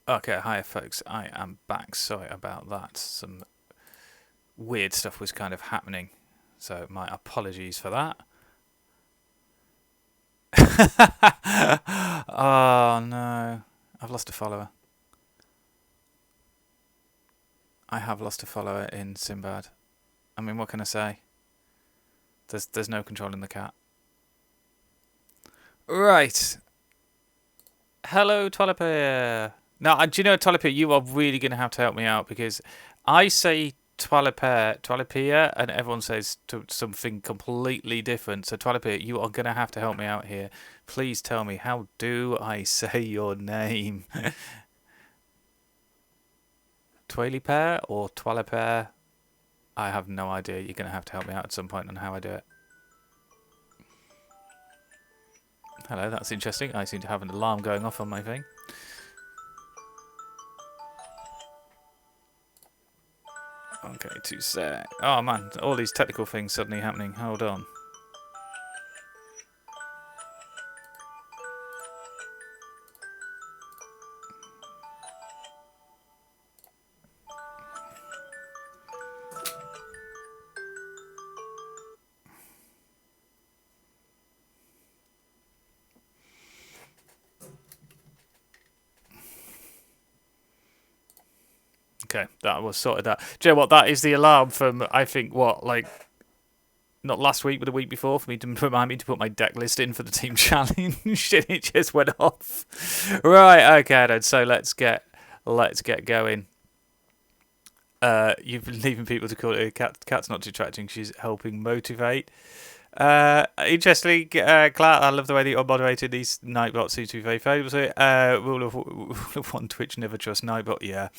Okay, hi folks, I am back. Sorry about that. Some weird stuff was kind of happening, so my apologies for that. Oh no, I've lost a follower. I have lost a follower in Sinbad. I mean, what can I say? There's no controlling the cat. Right. Hello, Twalipere. Now, do you know, Twalipere, you are really going to have to help me out because I say Twalipere, and everyone says something completely different. So, Twalipere, you are going to have to help me out here. Please tell me, how do I say your name? Twalipere or Twalipere? I have no idea. You're going to have to help me out at some point on how I do it. Hello, that's interesting. I seem to have an alarm going off on my thing. Okay, 2 sec. Oh man, all these technical things suddenly happening. Hold on. Okay, that was sorted. That. Do you know what? That is the alarm from I think what not last week, but the week before, for me to remind me to put my deck list in for the team challenge. It just went off. Right, okay, then. So let's get going. You've been leaving people to call it. Cat's not detracting. She's helping motivate. Interestingly, Clark, I love the way that you moderated these Nightbot seems to be very favourable to it. Rule of one Twitch, never trust Nightbot, yeah.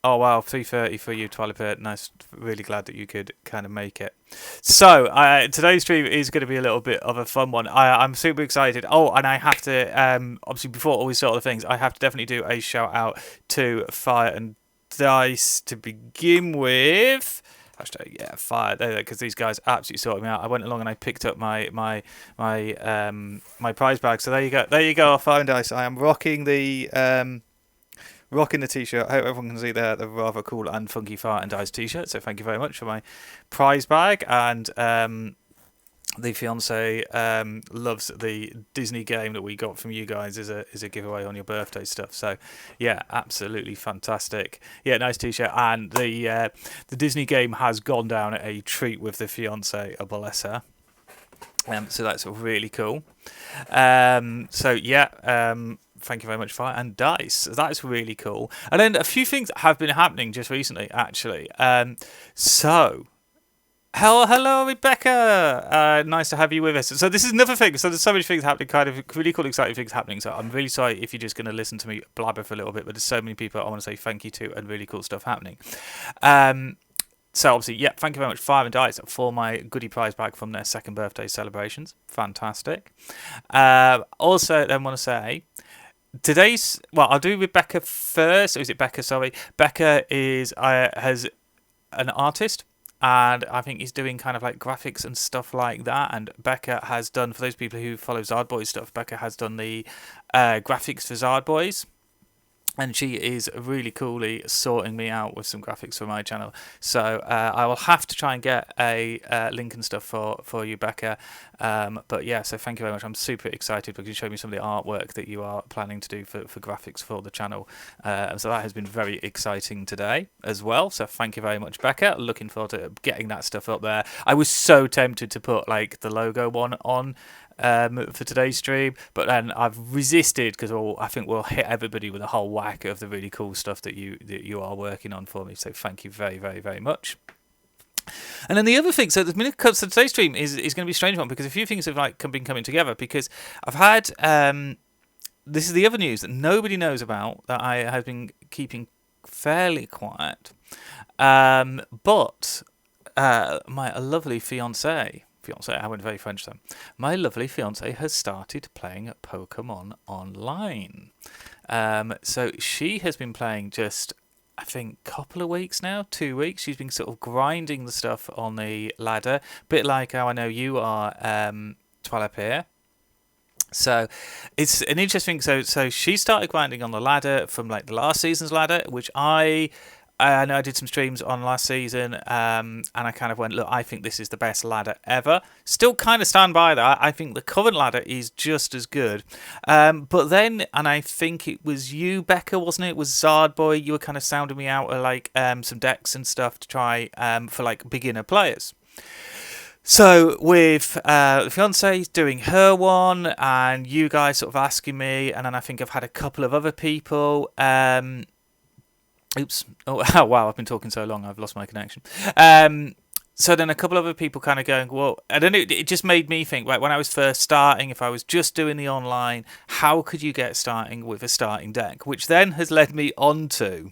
Oh wow, 3:30 for you, Twilight. Nice, really glad that you could kind of make it. So today's stream is going to be a little bit of a fun one. I'm super excited. Oh, and I have to obviously before all these sort of things, I have to definitely do a shout out to Fire and Dice to begin with. Hashtag fire there because these guys absolutely sorted me out. I went along and I picked up my prize bag. So there you go, Fire and Dice. I am rocking the t-shirt. I hope everyone can see the rather cool and funky Fire and Dice t-shirt. So thank you very much for my prize bag. And the fiance loves the Disney game that we got from you guys as a giveaway on your birthday stuff. So yeah, absolutely fantastic. Yeah, nice t-shirt. And the Disney game has gone down a treat with the fiance, bless her. So that's really cool. So yeah. Thank you very much, Fire and Dice. That's really cool. And then a few things have been happening just recently, actually. Hello, Rebecca. Nice to have you with us. So this is another thing. So there's so many things happening, kind of really cool, exciting things happening. So I'm really sorry if you're just going to listen to me blabber for a little bit, but there's so many people I want to say thank you to and really cool stuff happening. So obviously, yeah, thank you very much, Fire and Dice, for my goodie prize bag from their second birthday celebrations. Fantastic. Also, then want to say, I'll do Rebecca first. Or is it Becca? Sorry, Becca has an artist, and I think he's doing kind of like graphics and stuff like that. And Becca has done, for those people who follow Zardboys stuff, Becca has done the graphics for Zardboys. And she is really coolly sorting me out with some graphics for my channel. So I will have to try and get a link and stuff for you, Becca. But yeah, so thank you very much. I'm super excited because you showed me some of the artwork that you are planning to do for graphics for the channel. So that has been very exciting today as well. So thank you very much, Becca. Looking forward to getting that stuff up there. I was so tempted to put like the logo one on for today's stream, but then I've resisted because I think we'll hit everybody with a whole whack of the really cool stuff that you are working on for me. So thank you very, very, very much. And then the other thing, so today's stream is going to be a strange one because a few things have been coming together because I've had this is the other news that nobody knows about that I have been keeping fairly quiet, but my lovely fiance, I went very French then. My lovely fiance has started playing Pokemon online. So she has been playing just, I think, a couple of weeks now, 2 weeks. She's been sort of grinding the stuff on the ladder, a bit like how I know you are, Twalapir. So it's an interesting. So she started grinding on the ladder from like the last season's ladder, which I know I did some streams on last season, and I kind of went, look, I think this is the best ladder ever. Still kind of stand by that. I think the current ladder is just as good. But then, and I think it was you, Becca, wasn't it? It was Zardboy. You were kind of sounding me out like some decks and stuff to try for like beginner players. So with the fiance doing her one, and you guys sort of asking me, and then I think I've had a couple of other people. Oops! Oh wow! I've been talking so long, I've lost my connection. So then a couple of other people kind of going, well, I don't know. It just made me think. Like when I was first starting, if I was just doing the online, how could you get starting with a starting deck? Which then has led me on to.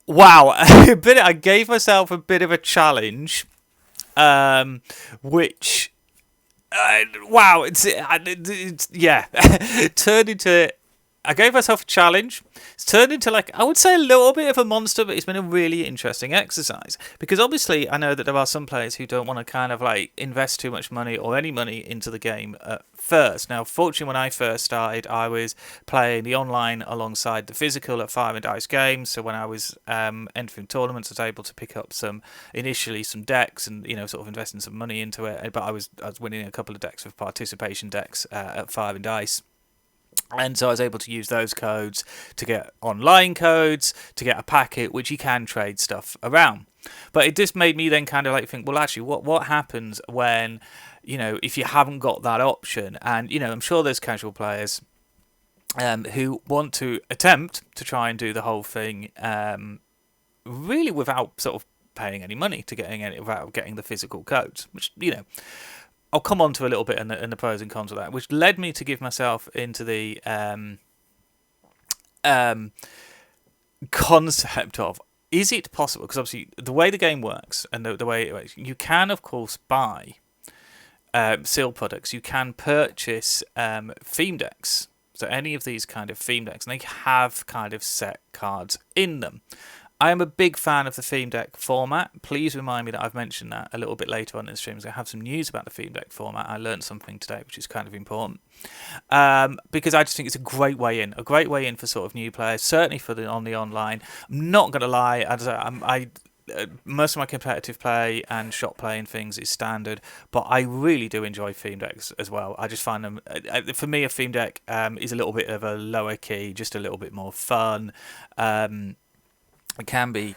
Wow, I gave myself a bit of a challenge, which, wow, it's yeah, turned into. I gave myself a challenge. It's turned into like, I would say a little bit of a monster, but it's been a really interesting exercise. Because obviously I know that there are some players who don't want to kind of like invest too much money or any money into the game at first. Now, fortunately, when I first started, I was playing the online alongside the physical at Fire and Dice Games. So when I was entering tournaments, I was able to pick up initially some decks and, sort of investing some money into it. But I was winning a couple of decks with participation decks at Fire and Dice. And so I was able to use those codes to get online codes, to get a packet, which you can trade stuff around. But it just made me then kind of like think, well, actually, what happens when, if you haven't got that option? And, I'm sure there's casual players who want to attempt to try and do the whole thing really without sort of paying any money to without getting the physical codes, which, I'll come on to a little bit in the pros and cons of that, which led me to give myself into the concept of, is it possible? Because obviously the way the game works and the way it works, you can, of course, buy sealed products. You can purchase theme decks. So any of these kind of theme decks, and they have kind of set cards in them. I am a big fan of the theme deck format. Please remind me that I've mentioned that a little bit later on in the stream. I have some news about the theme deck format. I learned something today, which is kind of important. Because I just think it's a great way in for sort of new players, certainly on the online. I'm not going to lie, most of my competitive play and shop play and things is standard, but I really do enjoy theme decks as well. I just find them, for me, a theme deck is a little bit of a lower key, just a little bit more fun. It can be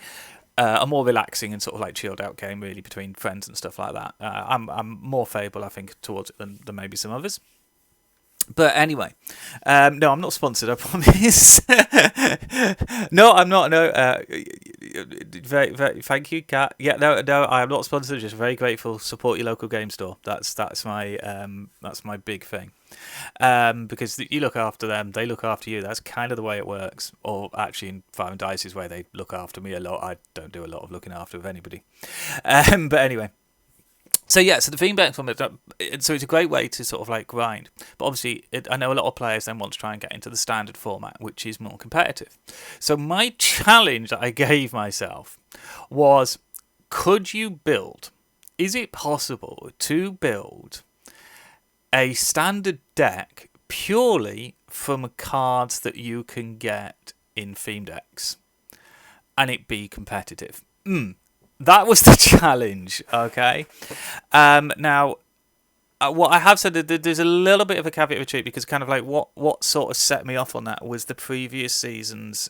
a more relaxing and sort of like chilled out game, really, between friends and stuff like that. I'm more favourable, I think, towards it than maybe some others. But anyway, no, I'm not sponsored, I promise. No, I'm not. No, very, thank you, Kat. Yeah, no, I'm not sponsored. Just very grateful. Support your local game store. That's my big thing. Because you look after them, they look after you. That's kind of the way it works. Or actually, in Fire and Dice is where they look after me a lot. I don't do a lot of looking after of anybody. But anyway. So yeah, so the theme deck from it, so it's a great way to sort of like grind. But obviously, I know a lot of players then want to try and get into the standard format, which is more competitive. So my challenge that I gave myself was, is it possible to build a standard deck purely from cards that you can get in theme decks and it be competitive? That was the challenge, okay? Now, what I have said, there's a little bit of a caveat retreat, because kind of like what sort of set me off on that was the previous season's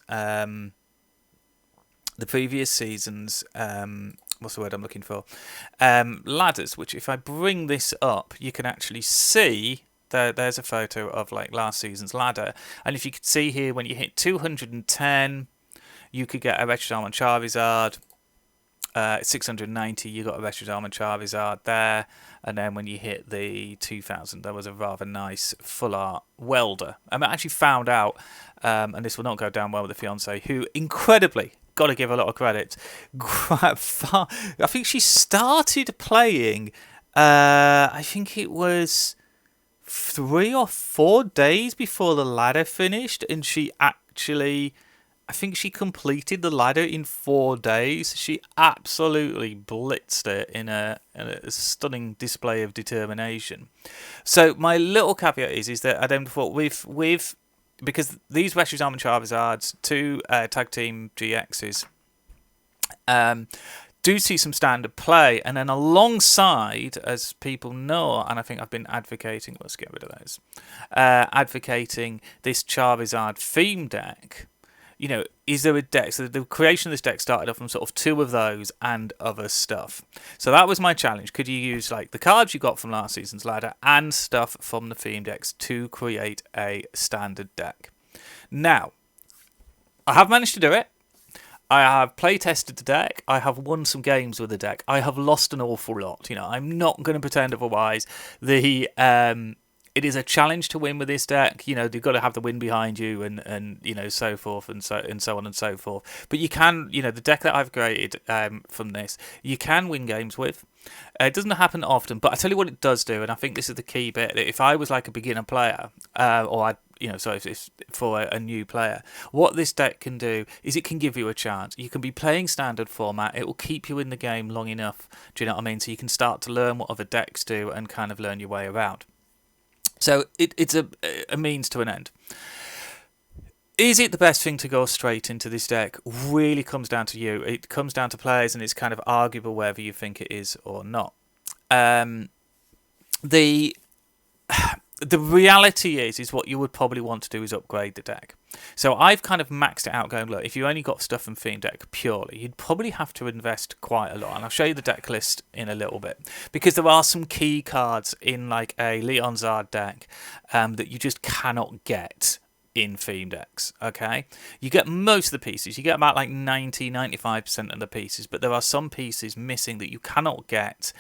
what's the word I'm looking for? Ladders, which if I bring this up, you can actually see there's a photo of like last season's ladder. And if you could see here, when you hit 210, you could get a Retro Armor Charizard. 690, you got a Retro Armor Charizard there, and then when you hit the 2000, there was a rather nice full art welder. I actually found out, and this will not go down well with the fiance, who incredibly, got to give a lot of credit, I think she started playing, I think it was 3 or 4 days before the ladder finished, and she actually I think she completed the ladder in 4 days. She absolutely blitzed it in a stunning display of determination. So my little caveat is that I don't thought with because these Rescue Diamond Charizards, two tag team GXs, um, do see some standard play, and then alongside, as people know, and I think I've been advocating, let's get rid of those, advocating this Charizard theme deck. You know, is there a deck? So the creation of this deck started off from sort of two of those and other stuff. So that was my challenge. Could you use like the cards you got from last season's ladder and stuff from the theme decks to create a standard deck? Now, I have managed to do it. I have play tested the deck. I have won some games with the deck. I have lost an awful lot. You know, I'm not going to pretend otherwise. It is a challenge to win with this deck. You know, you've got to have the win behind you, and you know, so forth and so on and so forth. But you can, you know, the deck that I've created from this, you can win games with. It doesn't happen often, but I tell you what it does do, and I think this is the key bit. That if I was like a beginner player, or I, you know, so if it's for a new player, what this deck can do is it can give you a chance. You can be playing standard format. It will keep you in the game long enough. Do you know what I mean? So you can start to learn what other decks do and kind of learn your way around. So it's a means to an end. Is it the best thing to go straight into this deck? Really comes down to you. It comes down to players, and it's kind of arguable whether you think it is or not. The reality is what you would probably want to do is upgrade the deck. So I've kind of maxed it out going, look, if you only got stuff from theme deck purely, you'd probably have to invest quite a lot. And I'll show you the deck list in a little bit. Because there are some key cards in like a Leon Zard deck that you just cannot get in theme decks, okay? You get most of the pieces. You get about like 90-95% of the pieces, but there are some pieces missing that you cannot get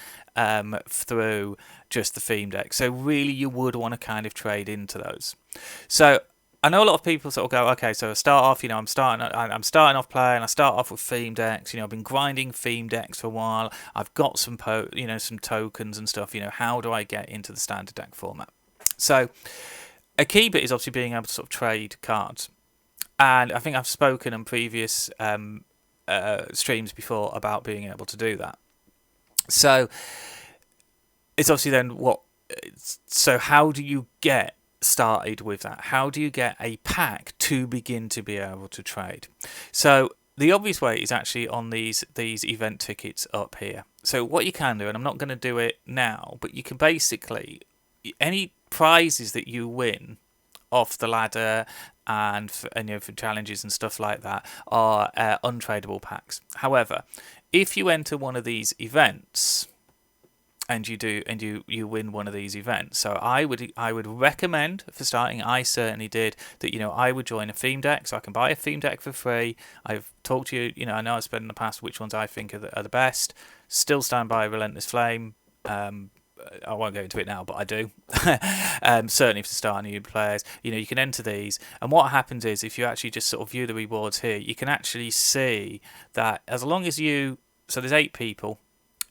through just the theme deck. So really you would want to kind of trade into those. So I know a lot of people sort of go, okay, so I start off, you know, I'm starting off playing, I start off with theme decks, you know, I've been grinding theme decks for a while, I've got some some tokens and stuff, you know, how do I get into the standard deck format? So a key bit is obviously being able to sort of trade cards. And I think I've spoken in previous streams before about being able to do that. So it's obviously then so how do you get started with that? How do you get a pack to begin to be able to trade? So the obvious way is actually on these event tickets up here. So what you can do, and I'm not going to do it now, but you can basically, any prizes that you win off the ladder and you know, for challenges and stuff like that are untradeable packs. However, if you enter one of these events and you win one of these events, so I would recommend for starting, I certainly did, that you know I would join a theme deck, so I can buy a theme deck for free. I've talked to you, you know, I know I've said in the past which ones I think are the best. Still stand by Relentless Flame. I won't go into it now, but I do. Certainly for starting new players, you know, you can enter these, and what happens is if you actually just sort of view the rewards here, you can actually see that as long as so there's 8 people.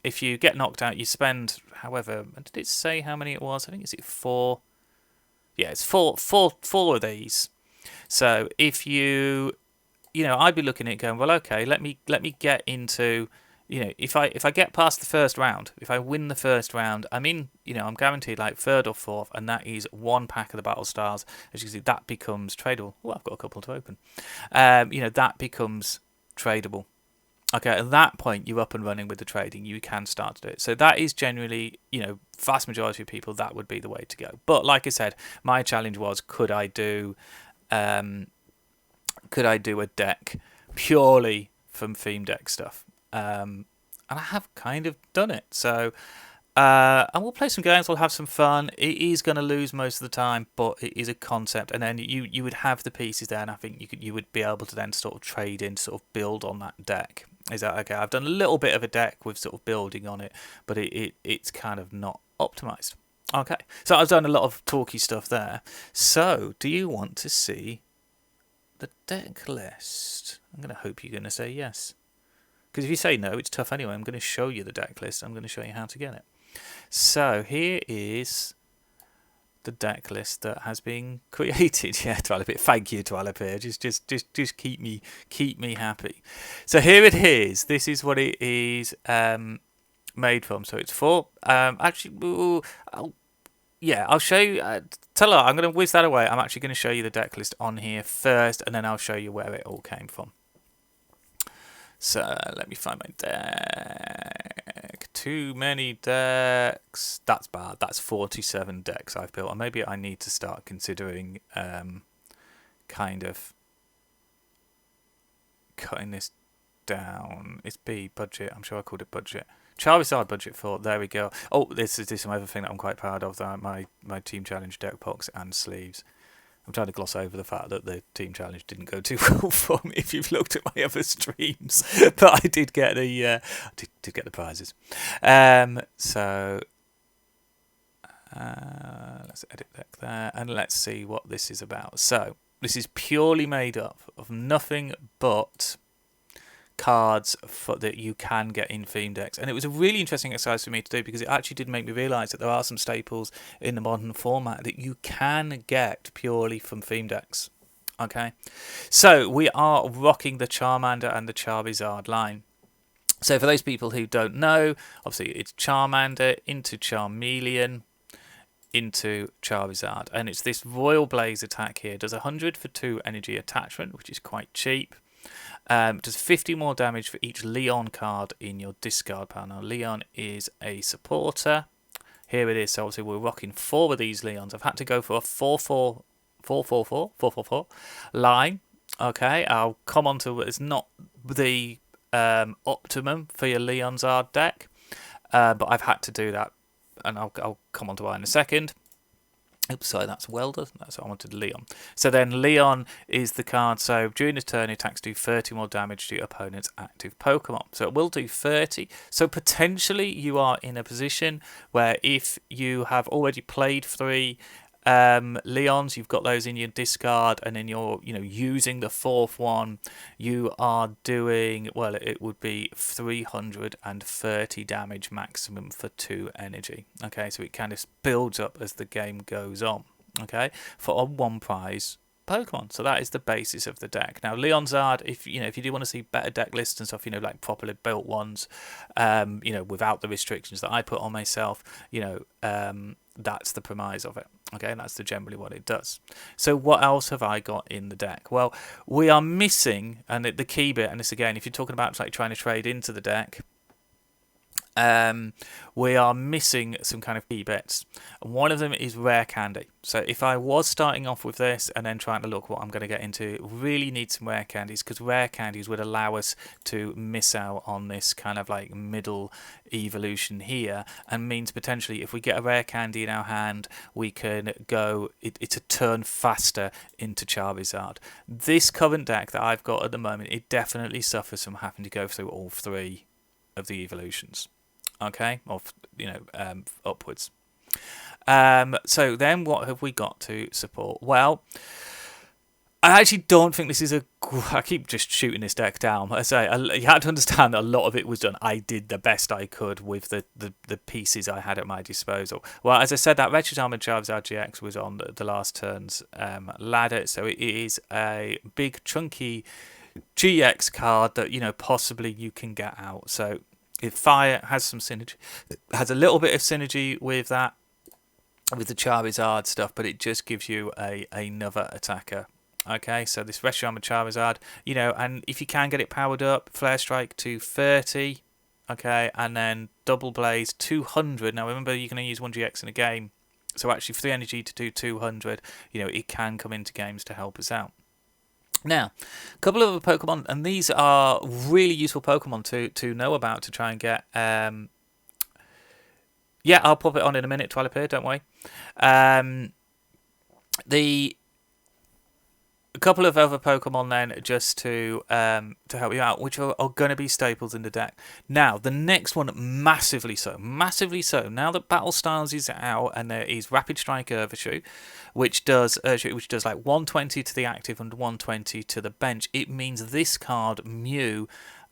If you get knocked out, you spend, however, did it say how many it was? I think it's 4. Yeah, it's four of these. So if you know, I'd be looking at it going, well, okay, let me get into, you know, if I get past the first round, if I win the first round, I'm in, you know, I'm guaranteed like 3rd or 4th, and that is 1 pack of the Battle Stars. As you can see, that becomes tradable. Oh, I've got a couple to open. You know, that becomes tradable. Okay, at that point, you're up and running with the trading. You can start to do it. So that is generally, you know, vast majority of people, that would be the way to go. But like I said, my challenge was, could I do a deck purely from theme deck stuff? And I have kind of done it. So and we'll play some games. We'll have some fun. It is going to lose most of the time, but it is a concept. And then you would have the pieces there, and I think you would be able to then sort of trade in, sort of build on that deck. Is that okay? I've done a little bit of a deck with sort of building on it, but it's kind of not optimized. Okay, so I've done a lot of talky stuff there. So do you want to see the deck list? I'm going to hope you're going to say yes. Because if you say no, it's tough anyway. I'm going to show you the deck list. I'm going to show you how to get it. So here is the deck list that has been created. Yeah, Twalipir. Thank you, Twalipir. Just keep me happy. So here it is. This is what it is made from. So it's for actually. I'll show you. Tell her I'm going to whiz that away. I'm actually going to show you the deck list on here first, and then I'll show you where it all came from. So let me find my deck. Too many decks. That's bad. That's 47 decks I've built. And maybe I need to start considering kind of cutting this down. It's B, budget. I'm sure I called it budget. Charizard budget 4. There we go. Oh, this is some other thing that I'm quite proud of. That my Team Challenge deck box and sleeves. I'm trying to gloss over the fact that the Team Challenge didn't go too well for me if you've looked at my other streams. But I did get the did get the prizes. So let's edit deck there, and let's see what this is about. So this is purely made up of nothing but cards that you can get in theme decks, and it was a really interesting exercise for me to do because it actually did make me realise that there are some staples in the modern format that you can get purely from theme decks. Okay, so we are rocking the Charmander and the Charizard line. So for those people who don't know, obviously it's Charmander into Charmeleon into Charizard, and it's this Royal Blaze attack here. Does 100 for 2 energy attachment, which is quite cheap. Does 50 more damage for each Leon card in your discard pile. Now, Leon is a supporter. Here it is. So, obviously, we're rocking 4 of these Leons. I've had to go for a 4-4 line. Okay, I'll come on to it. It's not the optimum for your Leonzard deck, but I've had to do that, and I'll come on to why in a second. Oops, sorry, that's Welder. That's what I wanted, Leon. So then Leon is the card. So during the turn, attacks do 30 more damage to your opponent's active Pokemon. So it will do 30. So potentially you are in a position where if you have already played 3 Leons, you've got those in your discard, and then you're using the 4th one, you are doing, well, it would be 330 damage maximum for 2 energy. Okay, so it kind of builds up as the game goes on. Okay, for a 1 prize Pokemon. So that is the basis of the deck. Now Leonzard, if you do want to see better deck lists and stuff, like properly built ones, without the restrictions that I put on myself, that's the premise of it. Okay, and that's generally what it does. So what else have I got in the deck? Well, we are missing, and the key bit, and this again, if you're talking about like trying to trade into the deck, we are missing some kind of key bits. One of them is rare candy. So if I was starting off with this and then trying to look what I'm going to get into, really need some rare candies, because rare candies would allow us to miss out on this kind of like middle evolution here, and means potentially if we get a rare candy in our hand, we can go it's a turn faster into Charizard. This current deck that I've got at the moment, it definitely suffers from having to go through all 3 of the evolutions. Okay, or upwards. So then what have we got to support? Well, I actually don't think this is I keep just shooting this deck down. I say, you had to understand that a lot of it was done. I did the best I could with the pieces I had at my disposal. Well, as I said, that Retro Armored Charizard GX was on the last turn's ladder, so it is a big chunky GX card that possibly you can get out. So if Fire has some synergy, it has a little bit of synergy with that, with the Charizard stuff, but it just gives you another attacker. Okay, so this Retro Armored Charizard, and if you can get it powered up, Flare Strike to 30, okay, and then Double Blaze 200. Now remember, you can only use 1 GX in a game, so actually 3 energy to do 200, it can come into games to help us out. Now, a couple of other Pokemon, and these are really useful Pokemon to know about to try and get. Yeah, I'll pop it on in a minute, Twalipir, don't worry. A couple of other Pokemon then, just to help you out, which are going to be staples in the deck. Now, the next one, massively so. Now that Battle Styles is out, and there is Rapid Strike Overshoot, which does like 120 to the active and 120 to the bench. It means this card, Mew,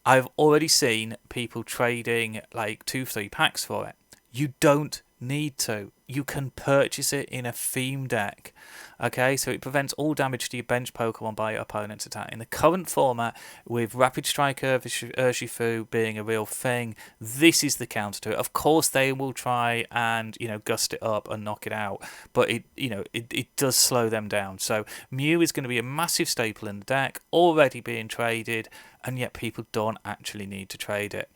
I've already seen people trading like 2-3 packs for it. You don't need to. you can purchase it in a theme deck. Okay, so it prevents all damage to your bench Pokemon by your opponent's attack. In the current format, with Rapid Strike Urshifu being a real thing, this is the counter to it. Of course, they will try and gust it up and knock it out, but it does slow them down. So Mew is going to be a massive staple in the deck, already being traded, and yet people don't actually need to trade it.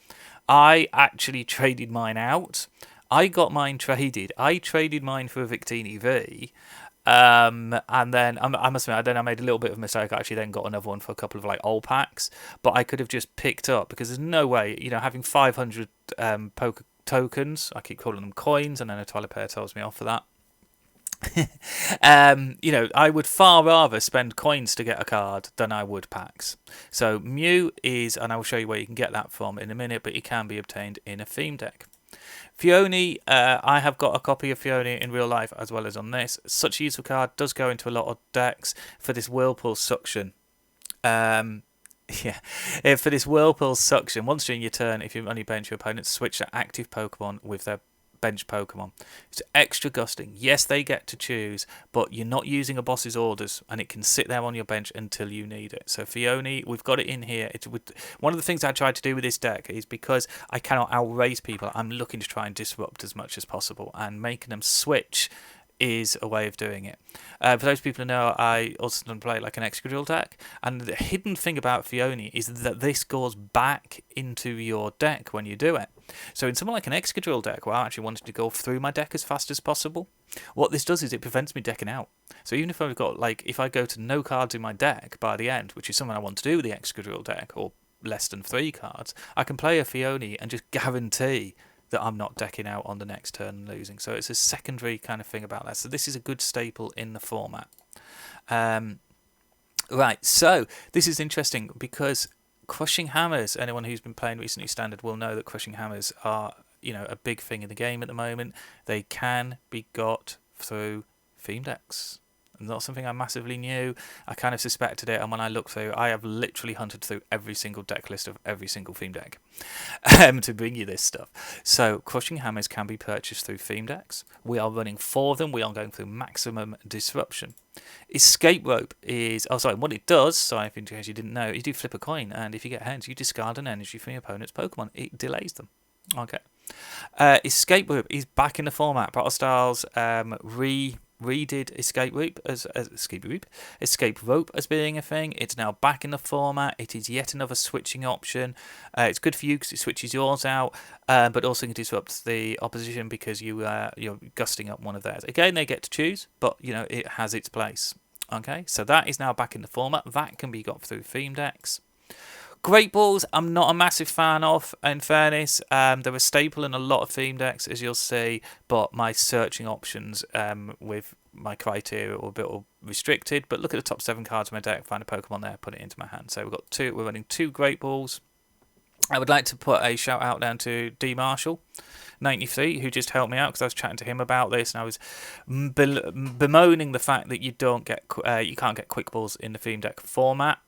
I actually traded mine out. I got mine traded. I traded mine for a Victini V. And then I must admit, I made a little bit of a mistake. I actually then got another one for a couple of like old packs, but I could have just picked up, because there's no way, having 500 poker tokens, I keep calling them coins, and then a toilet pair tells me off for that. I would far rather spend coins to get a card than I would packs. So Mew is, and I will show you where you can get that from in a minute, but it can be obtained in a theme deck. Phione, I have got a copy of Phione in real life as well as on this. Such a useful card, does go into a lot of decks for this Whirlpool Suction. For this Whirlpool Suction, once during your turn, if you only bench your opponent, switch to active Pokemon with their bench Pokemon. It's extra gusting. Yes, they get to choose, but you're not using a boss's orders, and it can sit there on your bench until you need it. So Phione, we've got it in here. One of the things I tried to do with this deck is, because I cannot outrace people, I'm looking to try and disrupt as much as possible, and making them switch is a way of doing it. For those people who know, I also play like an Excadrill deck, and the hidden thing about Phione is that this goes back into your deck when you do it. So in something like an Excadrill deck, where I actually wanted to go through my deck as fast as possible, what this does is it prevents me decking out. So even if I've got, if I go to no cards in my deck by the end, which is something I want to do with the Excadrill deck, or less than 3 cards, I can play a Phione and just guarantee that I'm not decking out on the next turn and losing. So it's a secondary kind of thing about that. So this is a good staple in the format. Right, so this is interesting, because Crushing Hammers, anyone who's been playing recently Standard will know that Crushing Hammers are, a big thing in the game at the moment. They can be got through theme decks. Not something I massively knew. I kind of suspected it, and when I looked through, I have literally hunted through every single deck list of every single theme deck to bring you this stuff. So Crushing Hammers can be purchased through theme decks. We are running 4 of them. We are going through maximum disruption. Escape Rope is... what it does, so in case you didn't know, you do flip a coin, and if you get heads, you discard an energy from your opponent's Pokemon. It delays them. Okay. Escape Rope is back in the format. Battle Styles redid Escape Rope as being a thing. It's now back in the format. It is yet another switching option. It's good for you because it switches yours out, but also disrupts the opposition because you're gusting up one of theirs. Again, they get to choose, but it has its place. Okay, so that is now back in the format. That can be got through theme decks. Great Balls, I'm not a massive fan of, in fairness. They're a staple in a lot of theme decks, as you'll see, but my searching options with my criteria are a bit restricted. But look at the top 7 cards of my deck, find a Pokemon there, put it into my hand. So we're running 2 Great Balls. I would like to put a shout out down to D Marshall 93, who just helped me out, because I was chatting to him about this, and I was bemoaning the fact that you can't get Quick Balls in the theme deck format.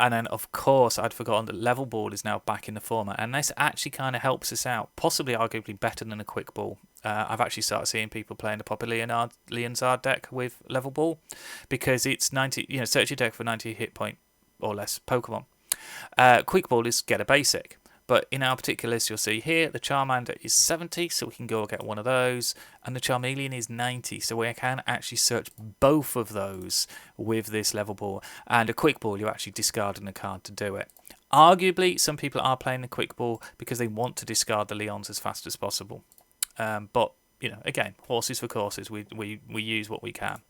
And then, of course, I'd forgotten that Level Ball is now back in the format. And this actually kind of helps us out, possibly arguably better than a Quick Ball. I've actually started seeing people playing the Proper Leonzard deck with Level Ball, because it's 90, search your deck for 90 hit point or less Pokemon. Quick Ball is get a basic. But in our particular list, you'll see here, the Charmander is 70, so we can go get one of those. And the Charmeleon is 90, so we can actually search both of those with this Level Ball. And a Quick Ball, you're actually discarding a card to do it. Arguably, some people are playing the Quick Ball because they want to discard the Leons as fast as possible. But, again, horses for courses. We use what we can.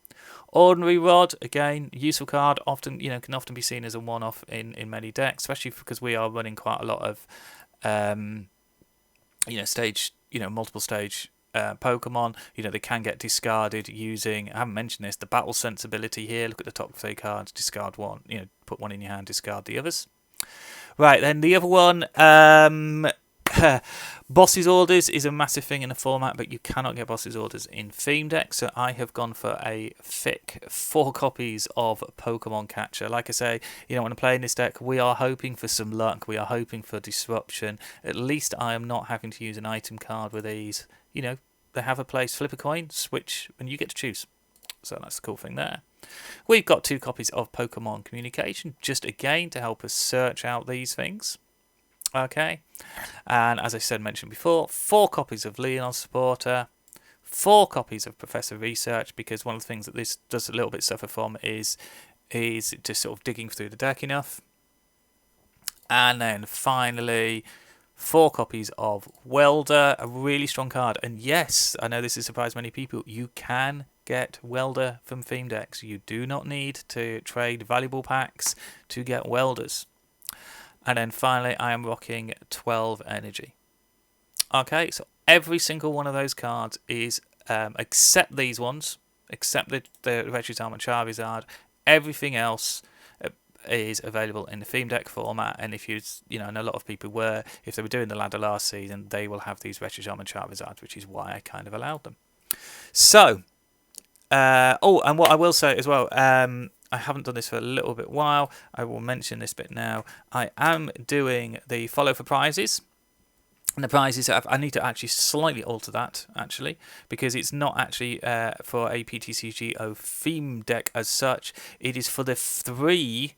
Ordinary Rod, again, useful card, often can often be seen as a one-off in many decks, especially because we are running quite a lot of multiple stage Pokemon. They can get discarded using, I haven't mentioned this, the battle sensibility here. Look at the top 3 cards, discard one, put one in your hand, discard the others. Right, then the other one, Boss's Orders is a massive thing in the format, but you cannot get Boss's Orders in theme decks, so I have gone for a thick 4 copies of Pokemon Catcher. Like I say, when I'm playing this deck, we are hoping for some luck, we are hoping for disruption. At least I am not having to use an item card with these. they have a place, flip a coin, switch, and you get to choose. So that's the cool thing there. We've got 2 copies of Pokemon Communication, just again to help us search out these things. Okay, and as I mentioned before, 4 copies of Leon Supporter, 4 copies of Professor Research, because one of the things that this does a little bit suffer from is just sort of digging through the deck enough. And then finally, 4 copies of Welder, a really strong card. And yes, I know this has surprised many people, you can get Welder from theme decks. You do not need to trade valuable packs to get Welders. And then finally, I am rocking 12 energy. Okay, so every single one of those cards is, except these ones, except the Reshiram and Charizard, everything else is available in the theme deck format. And if and a lot of people were, if they were doing the ladder last season, they will have these Reshiram and Charizard, which is why I kind of allowed them. So, and what I will say as well, I haven't done this for a little bit while. I will mention this bit now. I am doing the follow for prizes. And the prizes, I need to actually slightly alter that, actually, because it's not actually for a PTCGO theme deck as such. It is for the 3...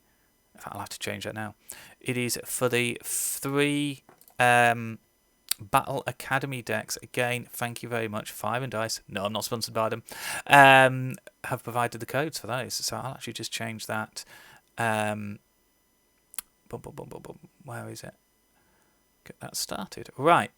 In fact, I'll have to change that now. It is for the 3 Battle Academy decks. Again, thank you very much. Fire and Dice. No, I'm not sponsored by them. Have provided the codes for those. So I'll actually just change that. Where is it? Get that started. Right.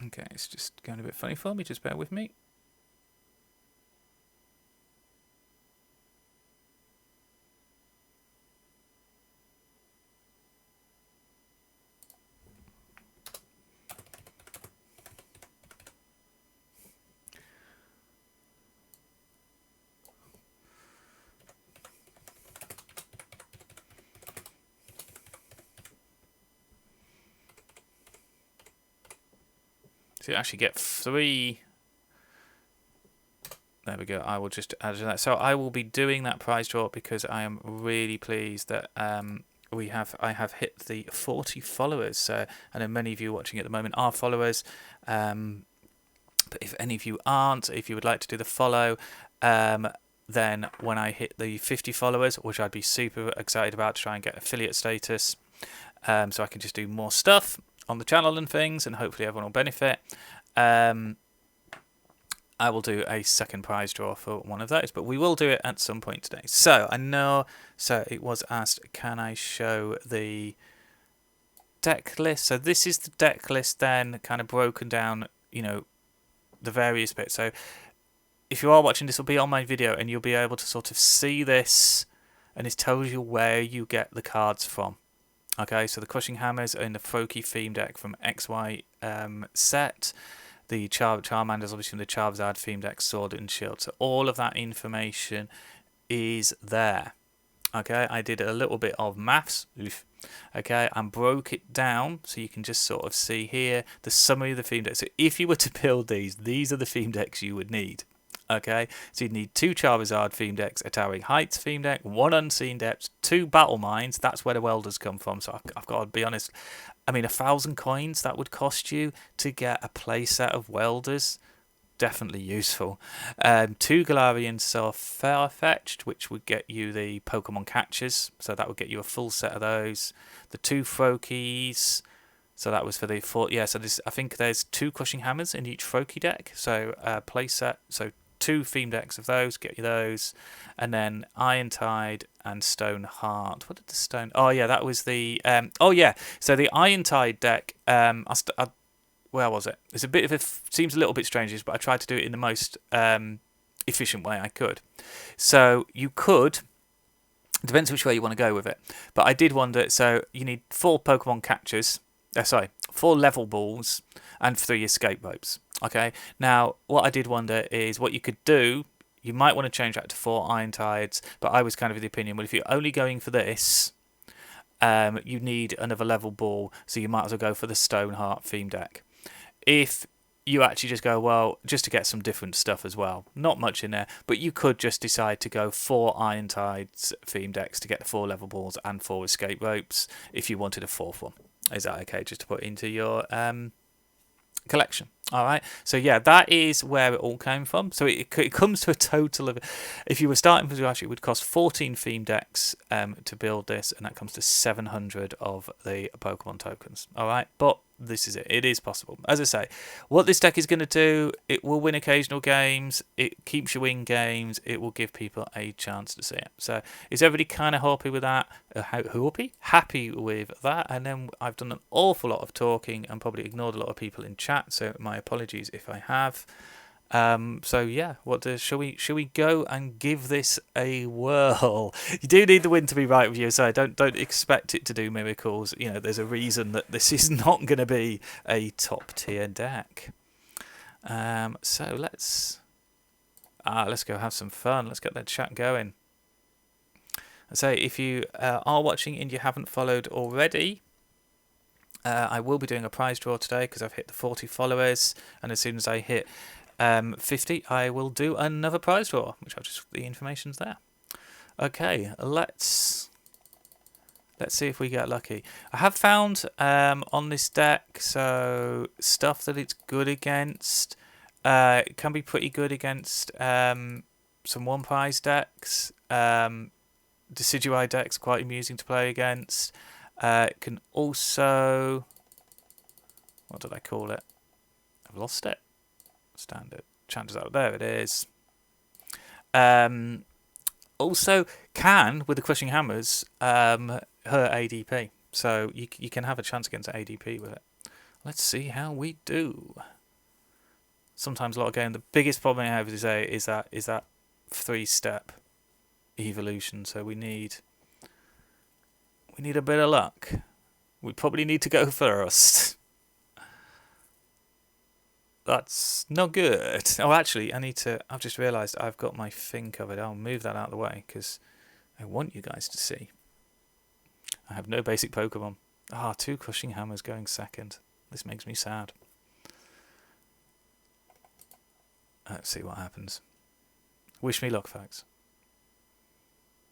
Okay, it's just going a bit funny for me. Just bear with me. So you actually get 3. There we go. I will just add to that. So I will be doing that prize draw because I am really pleased that I have hit the 40 followers. So I know many of you watching at the moment are followers. But if any of you aren't, if you would like to do the follow, then when I hit the 50 followers, which I'd be super excited about to try and get affiliate status, so I can just do more stuff on the channel and things, and hopefully everyone will benefit. I will do a second prize draw for one of those, but we will do it at some point today. So I know, so it was asked, can I show the deck list? So this is the deck list then, kind of broken down, the various bits. So if you are watching, this will be on my video, and you'll be able to sort of see this, and it tells you where you get the cards from. Okay, so the Crushing Hammers are in the Froakie theme deck from XY set. The Charmander's obviously from the Charizard theme deck, Sword and Shield. So all of that information is there. Okay, I did a little bit of maths. Okay, and broke it down so you can just sort of see here the summary of the theme deck. So if you were to build these are the theme decks you would need. Okay, so you'd need 2 Charizard theme decks, a Towering Heights theme deck, 1 Unseen Depths, 2 Battle Mines. That's where the Welders come from. So I've got to be honest. I mean, 1,000 coins that would cost you to get a playset of Welders. Definitely useful. 2 Galarian Farfetch'd, which would get you the Pokemon catchers. So that would get you a full set of those. The 2 Froakies. So that was for the 4. Yeah, so this, I think there's 2 Crushing Hammers in each Froakie deck. So playset. So 2 theme decks of those, get you those, and then Iron Tide and Stone Heart. What did the Stone? Oh yeah, that was the. So the Iron Tide deck. Where was it? It's a bit of seems a little bit strange, but I tried to do it in the most efficient way I could. So you could. Depends which way you want to go with it, but I did wonder. So you need 4 Pokemon catchers. 4 level balls and 3 escape ropes. Okay, now what I did wonder is what you could do. You might want to change that to 4 Iron Tides, but I was kind of of the opinion, well, if you're only going for this, you need another level ball, so you might as well go for the Stoneheart theme deck. if you actually just go, well, just to get some different stuff as well. Not much in there, but you could just decide to go 4 Iron Tides theme decks to get the 4 level balls and 4 escape ropes if you wanted a 4th one. Is that okay? Just to put into your collection. All right, so yeah, that is where it all came from. So it comes to a total of, if you were starting from scratch, it would cost 14 theme decks to build this, and that comes to 700 of the Pokemon tokens. All right, but this is it. It is possible. As I say, what this deck is going to do, it will win occasional games. It keeps you in games. It will give people a chance to see it. So is everybody kind of happy with that? Happy with that? And then I've done an awful lot of talking and probably ignored a lot of people in chat. So my apologies if I have. So yeah, shall we go and give this a whirl? You do need the win to be right with you, so don't expect it to do miracles. You know, there's a reason that this is not going to be a top tier deck. So let's go have some fun. Let's get that chat going. I say, if you are watching and you haven't followed already, I will be doing a prize draw today because I've hit the 40 followers, and as soon as I hit 50, I will do another prize draw, which the information's there. Okay, let's see if we get lucky. I have found on this deck, so stuff that it's good against. It can be pretty good against some one prize decks. Decidueye decks quite amusing to play against. It can also, what did I call it? I've lost it. Standard. Chances out. There it is. Also can, with the crushing hammers, hurt ADP. So you can have a chance against ADP with it. Let's see how we do. Sometimes a lot of game. The biggest problem I have is that 3-step evolution. So we need a bit of luck. We probably need to go first. That's not good. Oh, actually, I've just realised I've got my thing covered. I'll move that out of the way because I want you guys to see. I have no basic Pokemon. 2 crushing hammers going second. This makes me sad. Let's see what happens. Wish me luck, folks.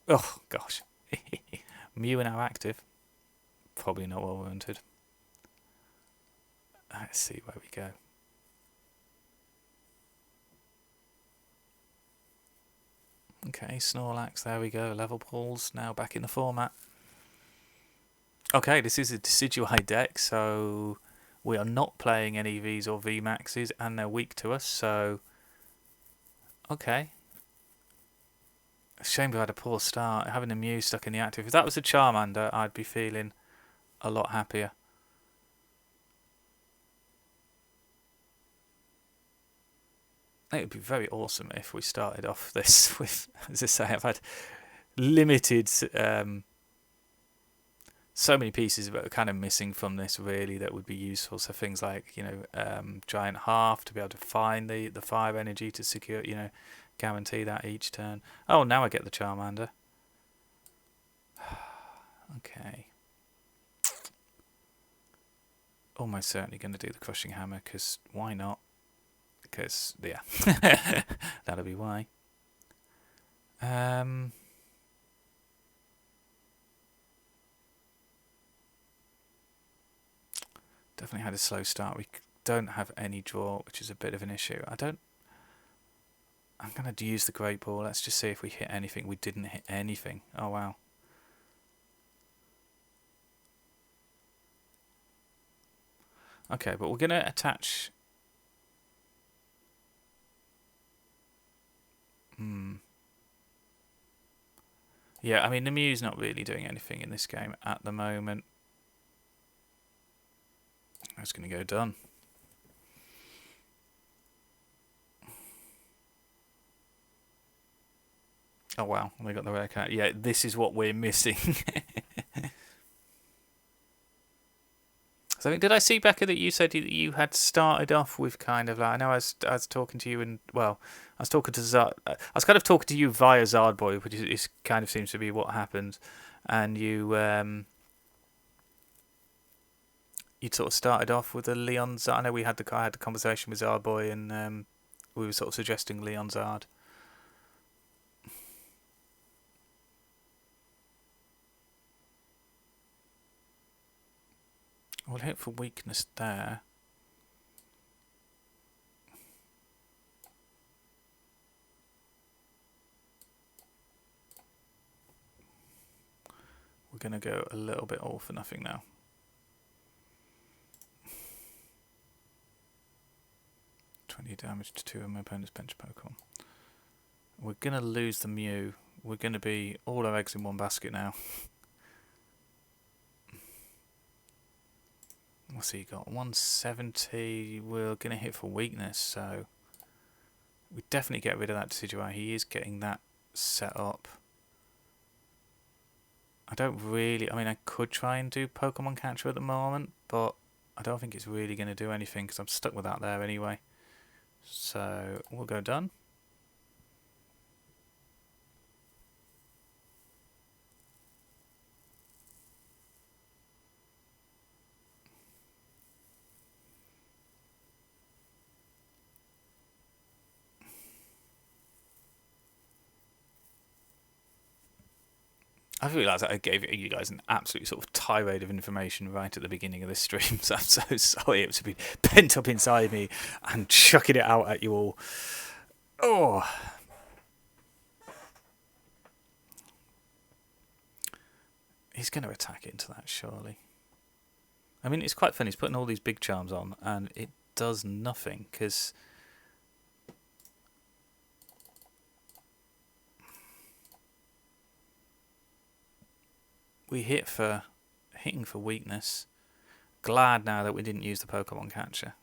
Oh, gosh. Mew now active. Probably not well wanted. Let's see where we go. Okay, Snorlax, there we go. Level balls, now back in the format. Okay, this is a Decidueye deck, so we are not playing any Vs or VMAXs, and they're weak to us, so... Okay. A shame we had a poor start, having a Mew stuck in the active. If that was a Charmander, I'd be feeling a lot happier. It would be very awesome if we started off this with, as I say, I've had limited, so many pieces that are kind of missing from this really that would be useful. So things like, Giant Half to be able to find the fire energy to secure, guarantee that each turn. Oh, now I get the Charmander. Okay. Almost certainly going to do the Crushing Hammer because why not? Because, yeah, that'll be why. Definitely had a slow start. We don't have any draw, which is a bit of an issue. I'm going to use the Great Ball. Let's just see if we hit anything. We didn't hit anything. Oh, wow. Okay, but we're going to attach... Yeah, I mean, the Mew's not really doing anything in this game at the moment. I'm just going to go done. Oh, wow. We got the rare card. Yeah, this is what we're missing. So, did I see, Becca, that you said that you had started off with kind of like, I know I was talking to you and, well, I was talking to Zard, I was kind of talking to you via Zardboy, which is kind of seems to be what happened, and you you sort of started off with the Leon Zard. I know I had the conversation with Zarboy, and we were sort of suggesting Leon Zard. We'll hit for weakness there. We're going to go a little bit all for nothing now. Damage to 2 of my opponent's bench Pokemon. We're going to lose the Mew. We're going to be all our eggs in one basket now. What's he got? 170. We're going to hit for weakness, so we definitely get rid of that Decidueye. He is getting that set up. I mean, I could try and do Pokemon Catcher at the moment, but I don't think it's really going to do anything because I'm stuck with that there anyway. So we'll go done. I realised that I gave you guys an absolute sort of tirade of information right at the beginning of this stream, so I'm so sorry it was to be pent up inside me and chucking it out at you all. Oh. He's going to attack into that, surely. I mean, it's quite funny. He's putting all these big charms on, and it does nothing, because... we hitting for weakness. Glad now that we didn't use the Pokemon Catcher.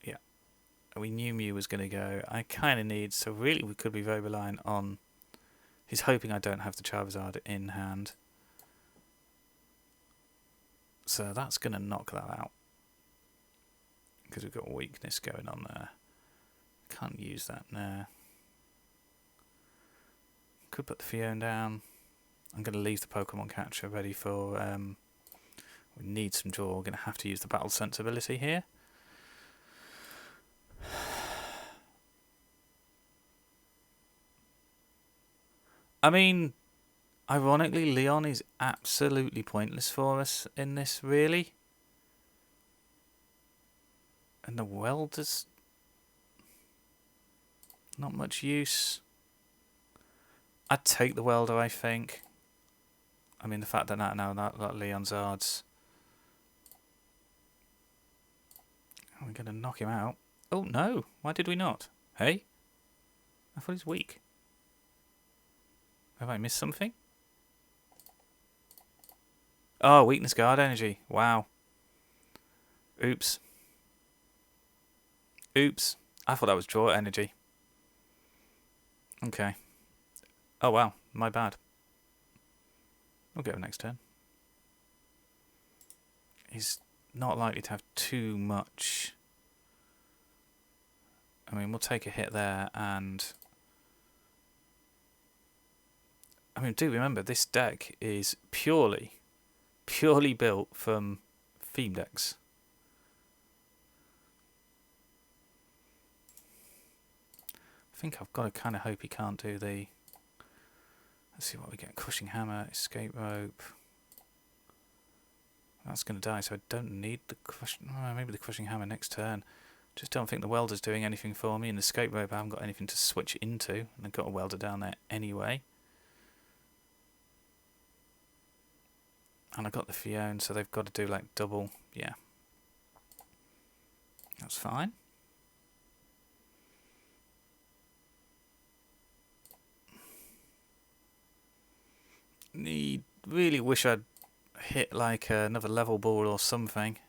Yeah. We knew Mew was going to go. I kind of need... so really we could be very reliant on... he's hoping I don't have the Charizard in hand. So that's going to knock that out. Because we've got weakness going on there. Can't use that now. Could put the Fiona down. I'm going to leave the Pokemon Catcher ready for... we need some draw. We're going to have to use the Battle Sense ability here. I mean, ironically, Leon is absolutely pointless for us in this, really. And the Welder's not much use. I'd take the Welder, I think. I mean, the fact that now that Leon Zard's... we're going to knock him out. Oh, no. Why did we not? Hey? I thought he's weak. Have I missed something? Oh, weakness guard energy. Wow. Oops. Oops. I thought that was draw energy. Okay. Oh, wow. My bad. We'll go next turn. He's not likely to have too much. I mean, we'll take a hit there, and... I mean, do remember, this deck is purely built from theme decks. I think I've got to kind of hope he can't do the... let's see what we get. Crushing Hammer, Escape Rope. That's going to die, so I don't need the Crushing... oh, maybe the Crushing Hammer next turn. Just don't think the Welder's doing anything for me. And the Escape Rope, I haven't got anything to switch into. And I've got a Welder down there anyway. And I got the Fiona, so they've got to do like double. Yeah. That's fine. Really wish I'd hit like another level ball or something.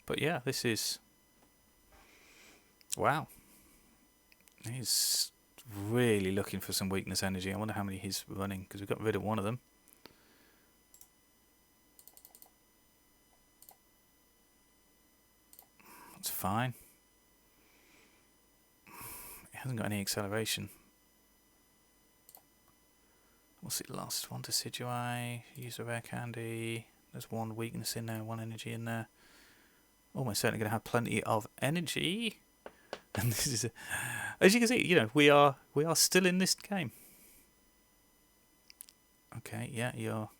But yeah, this is... wow. He's really looking for some weakness energy. I wonder how many he's running, because we got rid of one of them. That's fine. hasn't got any acceleration. What's it lost? 1 Decidueye, use a rare candy. There's 1 weakness in there, 1 energy in there. Almost certainly going to have plenty of energy. And this is, as you can see, you know, we are still in this game. Okay, yeah, you're,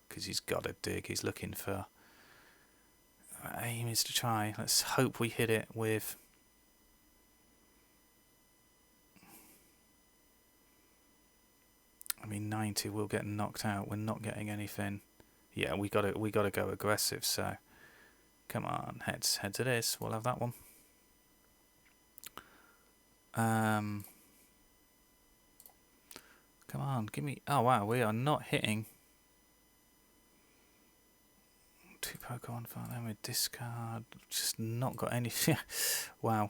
because he's got a dig. He's looking for. Aim is to try. Let's hope we hit it with. I mean, 90 will get knocked out. We're not getting anything. Yeah, we got to go aggressive. So, come on, head to this. We'll have that one. Come on, give me. Oh wow, we are not hitting. 2 Pokemon, then we discard. Just not got anything. Wow.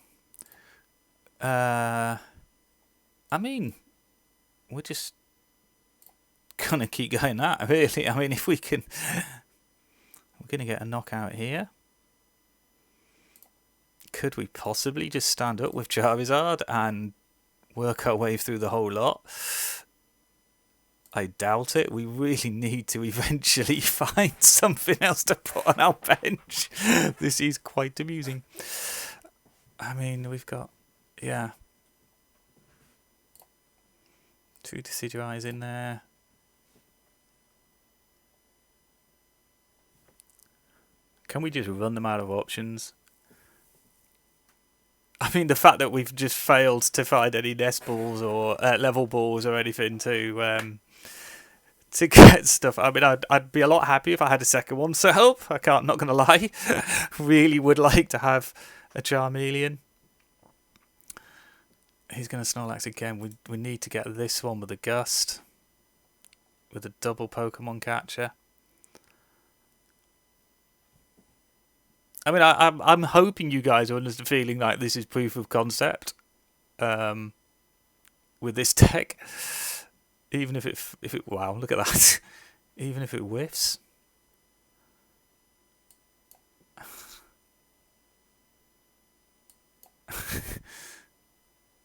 I mean, we're just gonna keep going that, really. I mean, if we can, we're gonna get a knockout here. Could we possibly just stand up with Charizard and work our way through the whole lot? I doubt it. We really need to eventually find something else to put on our bench. This is quite amusing. I mean, we've got, yeah, 2 Decidueyes in there. Can we just run them out of options? I mean, the fact that we've just failed to find any nest balls or level balls or anything to get stuff. I mean, I'd be a lot happy if I had a second one. So help, not gonna lie, really would like to have a Charmeleon. He's gonna Snorlax again. We need to get this one with a Gust, with a double Pokemon catcher. I mean, I'm hoping you guys are feeling like this is proof of concept with this deck. Even if it wow, look at that. Even if it whiffs.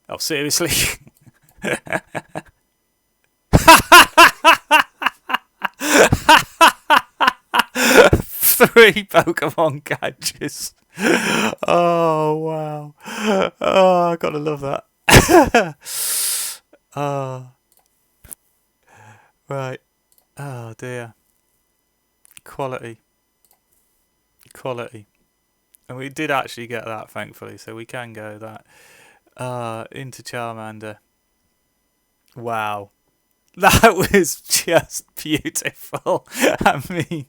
Oh, seriously? 3 Pokemon catches. Oh wow. Oh, I gotta love that. Oh. Right. Oh dear. Quality. And we did actually get that, thankfully, so we can go that. Into Charmander. Wow. That was just beautiful. I mean,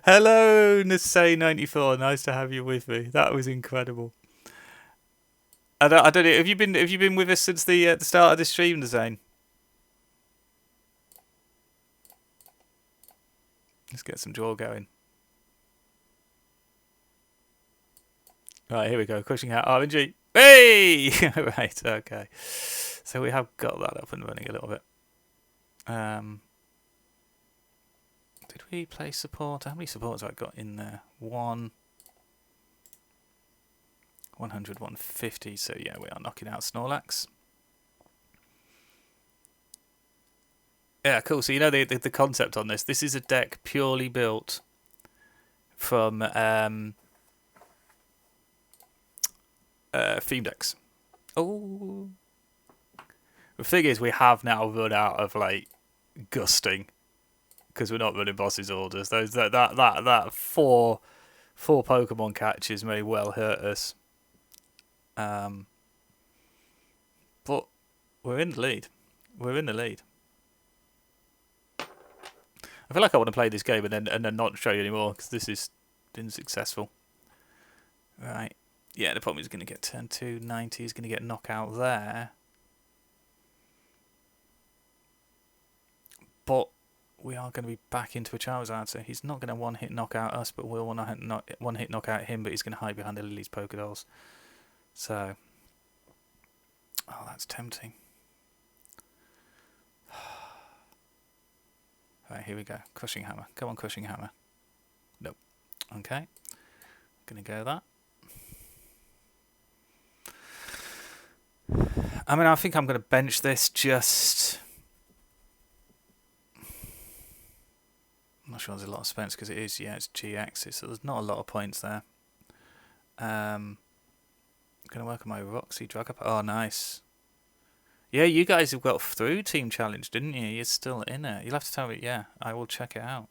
hello, Nasay94. Nice to have you with me. That was incredible. I don't know. Have you been with us since the start of the stream, Zane? Let's get some draw going. Right, here we go. Crushing out RNG. Hey! Right, okay. So we have got that up and running a little bit. Did we play support? How many supports have I got in there? 100, 150. So yeah, we are knocking out Snorlax. Yeah, cool. So you know the concept on this. This is a deck purely built from theme decks. Oh, the thing is, we have now run out of like gusting because we're not running bosses orders. Those that four Pokemon catches may well hurt us. But we're in the lead. We're in the lead. I feel like I want to play this game and then not show you anymore because this has been successful. Right. Yeah, the problem is going to get turn 2, 90 is going to get knockout there. But we are going to be back into a Charizard, so he's not going to one-hit knockout us, but we'll one-hit knockout him, but he's going to hide behind the Lily's Pokédolls. So, oh, that's tempting. Right, here we go. Crushing Hammer. Come on, Crushing Hammer. Nope. Okay. Gonna go that. I mean, I think I'm going to bench this just... I'm not sure there's a lot of spends because it is, yeah, it's G-axis, so there's not a lot of points there. Going to work on my Roxy drag up. Oh, nice. Yeah, you guys have got through Team Challenge, didn't you? You're still in it. You'll have to tell me. Yeah, I will check it out.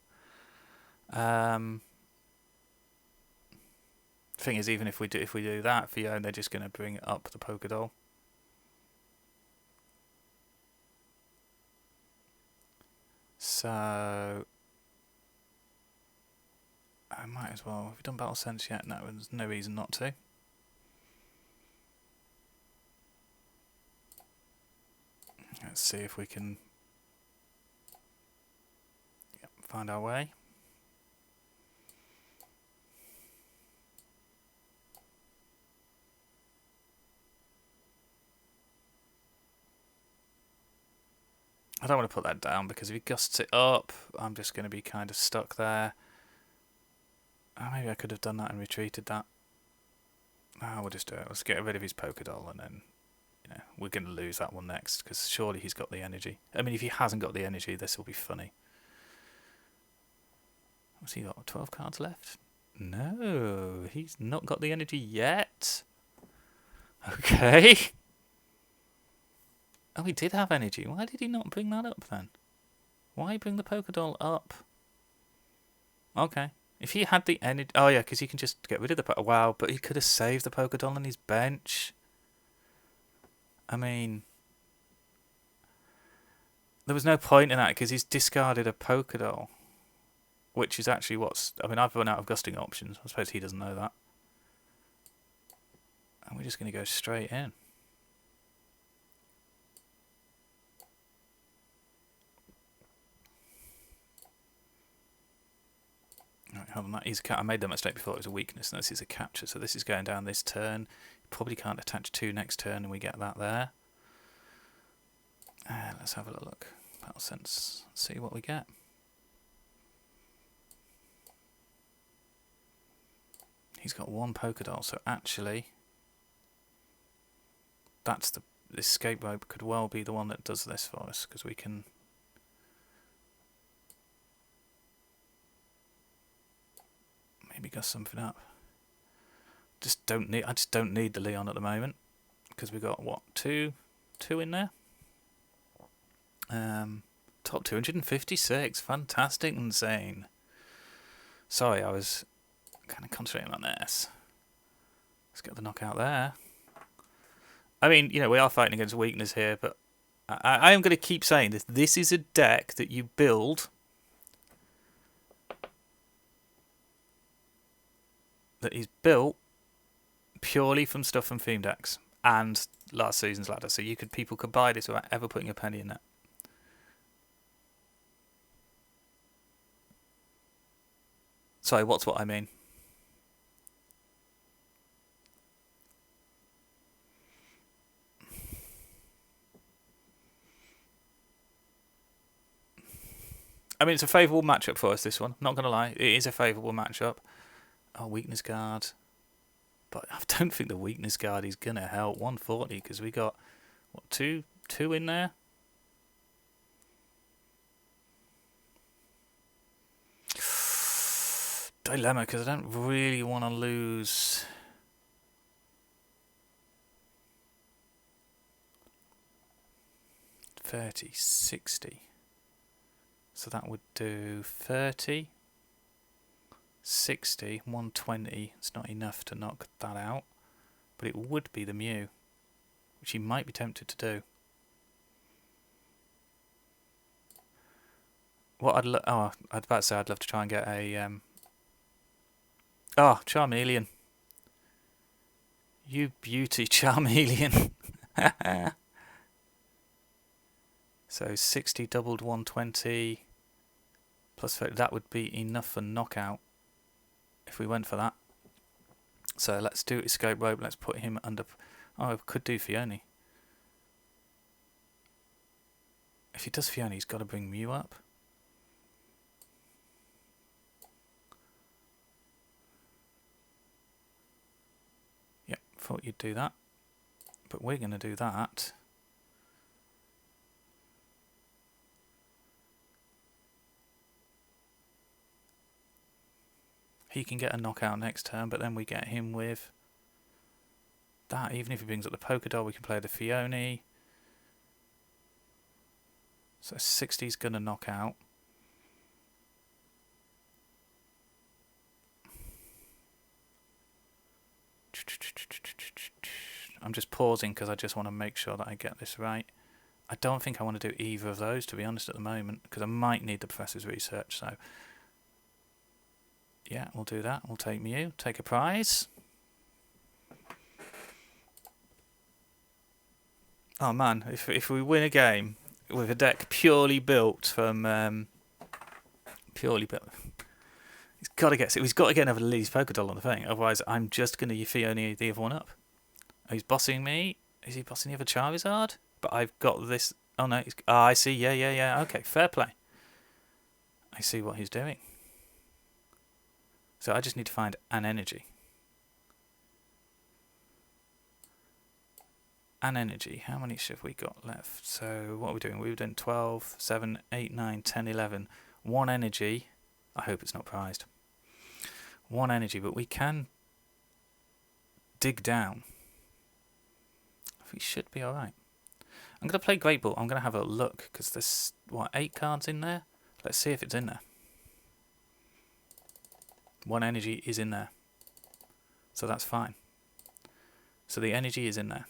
Thing is, even if we do that for you, they're just going to bring up the Poké Doll. So I might as well. Have we done Battle Sense yet? No, there's no reason not to. Let's see if we can find our way. I don't want to put that down because if he gusts it up, I'm just going to be kind of stuck there. Oh, maybe I could have done that and retreated that. Oh, we'll just do it. Let's get rid of his Poké Doll and then, you know, we're going to lose that one next because surely he's got the energy. I mean, if he hasn't got the energy, this will be funny. What's he got? 12 cards left? No, he's not got the energy yet. Okay. Oh, he did have energy. Why did he not bring that up then? Why bring the Poké Doll up? Okay. If he had the energy... Oh, yeah, because he can just get rid of the... Wow, but he could have saved the Poké Doll on his bench. I mean... There was no point in that because he's discarded a Poké Doll. Which is actually what's... I mean, I've run out of gusting options. I suppose he doesn't know that. And we're just going to go straight in. Right, hold on, that is I made that mistake before, it was a weakness, and this is a capture, so this is going down this turn. Probably can't attach 2 next turn, and we get that there. Let's have a little look. Battle Sense, see what we get. He's got 1 Poké Doll, so actually, that's the escape rope could well be the one that does this for us, because we can... Maybe gust something up. I just don't need the Leon at the moment because we got what two in there. Top 256, fantastic, insane. Sorry, I was kind of concentrating on this. Let's get the knockout there. I mean, you know, we are fighting against weakness here, but I am going to keep saying this. This is a deck that you build. That is built purely from stuff from theme decks and last season's ladder. So people could buy this without ever putting a penny in it. Sorry, what's what I mean? I mean, it's a favourable matchup for us, this one. Not going to lie, it is a favourable matchup. Oh, weakness guard. But I don't think the weakness guard is going to help. 140, because we got, what, two in there? Dilemma, because I don't really want to lose... $30, $60. So that would do 30, 60, 120. It's not enough to knock that out, but it would be the Mew, which he might be tempted to do. What I'd about to say I'd love to try and get a Charmeleon. You beauty, Charmeleon. So 60 doubled 120 plus 30, that would be enough for knockout if we went for that. So let's do escape rope. Let's put him under. Oh, I could do Fiona. If he does Fiona, he's got to bring Mew up. Yep, thought you'd do that. But we're going to do that. he can get a knockout next turn, but then we get him with that. Even if he brings up the Polka Dot, we can play the Fione. So 60's going to knock out. I'm just pausing because I just want to make sure that I get this right. I don't think I want to do either of those, to be honest, at the moment, because I might need the professor's research. So, yeah, we'll do that. We'll take Mew, take a prize. Oh man, if we win a game with a deck purely built from he's got to get another Lily's Polka Dot on the thing. Otherwise, I'm just going to Fione the other one up. Oh, he's bossing me. Is he bossing the other Charizard? But I've got this. Oh no! I see. Yeah. Okay, fair play. I see what he's doing. So I just need to find an energy. An energy. How many have we got left? So what are we doing? We've done 12, 7, 8, 9, 10, 11. One energy. I hope it's not prized. One energy, but we can dig down. We should be alright. I'm going to play Great Ball. I'm going to have a look, because there's, 8 cards in there? Let's see if it's in there. One energy is in there. So that's fine. So the energy is in there.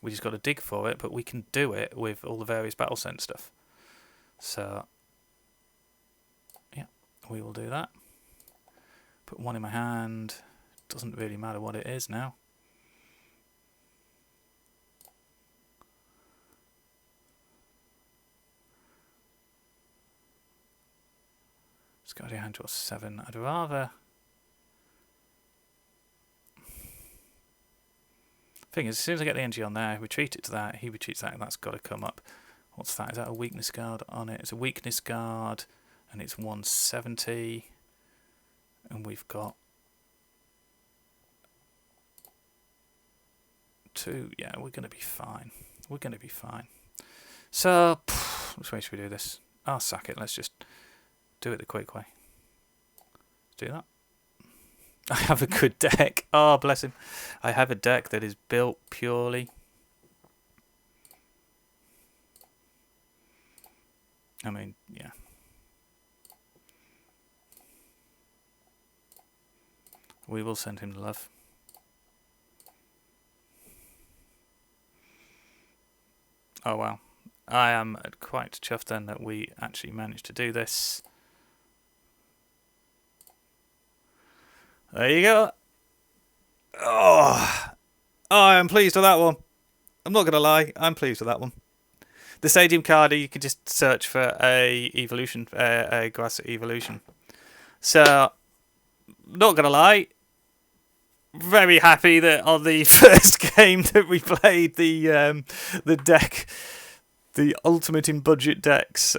We just got to dig for it, but we can do it with all the various Battle Sense stuff. So, yeah, we will do that. Put one in my hand. Doesn't really matter what it is now. Guardian Hand draws 7. I'd rather. Thing is, as soon as I get the energy on there, retreat it to that, he retreats that, and that's got to come up. What's that? Is that a weakness guard on it? It's a weakness guard, and it's 170. And we've got 2. Yeah, we're going to be fine. We're going to be fine. So, which way should we do this? I'll sack it. Let's just do it the quick way. Let's do that. I have a good deck. Oh, bless him. I have a deck that is built purely. I mean, yeah. We will send him love. Oh, wow. I am quite chuffed then that we actually managed to do this. There you go. Oh, I'm pleased with that one. I'm not going to lie. I'm pleased with that one. The stadium card, you can just search for a evolution, a grass evolution. So, not going to lie. Very happy that on the first game that we played, the deck, the ultimate in budget decks,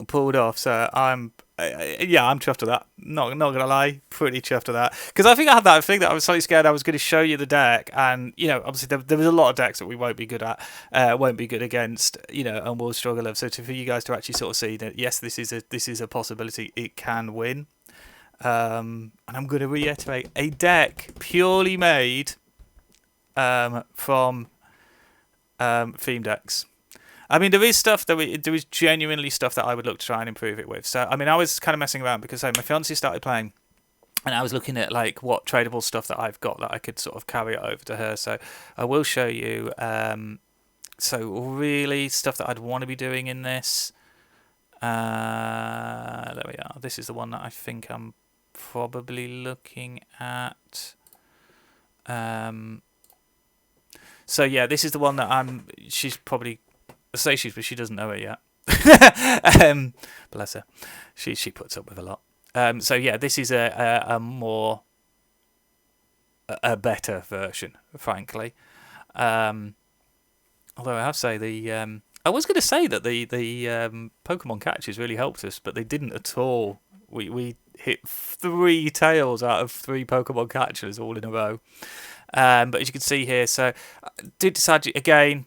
pulled off. So I'm chuffed with that. Not gonna lie, pretty chuffed with that. Because I think I had that thing that I was slightly scared I was going to show you the deck, and obviously there was a lot of decks that we won't be good at, won't be good against, and we'll struggle with. So for you guys to actually sort of see that yes, this is a possibility. It can win. And I'm going to reiterate, a deck purely made from theme decks. I mean, there is stuff there is genuinely stuff that I would look to try and improve it with. So, I mean, I was kind of messing around because my fiancée started playing, and I was looking at like what tradable stuff that I've got that I could sort of carry it over to her. So, I will show you. So, really, stuff that I'd want to be doing in this. There we are. This is the one that I think I'm probably looking at. So yeah, this is the one that she's probably. I say but she doesn't know it yet. Bless her. She puts up with a lot. So yeah, this is a better version, frankly. Although I have to say I was going to say that the Pokemon catches really helped us, but they didn't at all. We hit 3 tails out of 3 Pokemon catchers all in a row. But as you can see here, so I did decide again.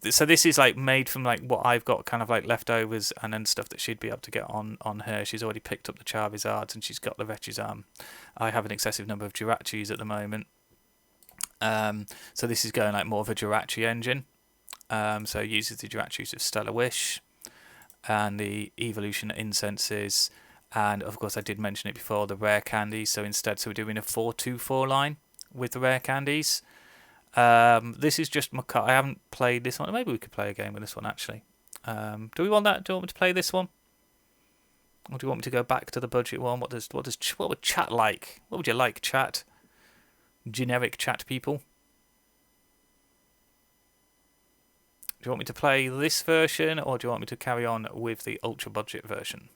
So this is like made from like what I've got kind of like leftovers and then stuff that she'd be able to get on her. She's already picked up the Charizards and she's got the Retrizarm. I have an excessive number of Jirachis at the moment. So this is going like more of a Jirachi engine. So it uses the Jirachis of Stellar Wish and the Evolution Incenses. And of course I did mention it before, the rare candies. So we're doing a 4-2-4 line with the rare candies. This is just my card. I haven't played this one. Maybe we could play a game with this one actually. Do we want that? Do you want me to play this one, or do you want me to go back to the budget one? What would chat like? What would you like, chat? Generic chat people. Do you want me to play this version, or do you want me to carry on with the ultra budget version?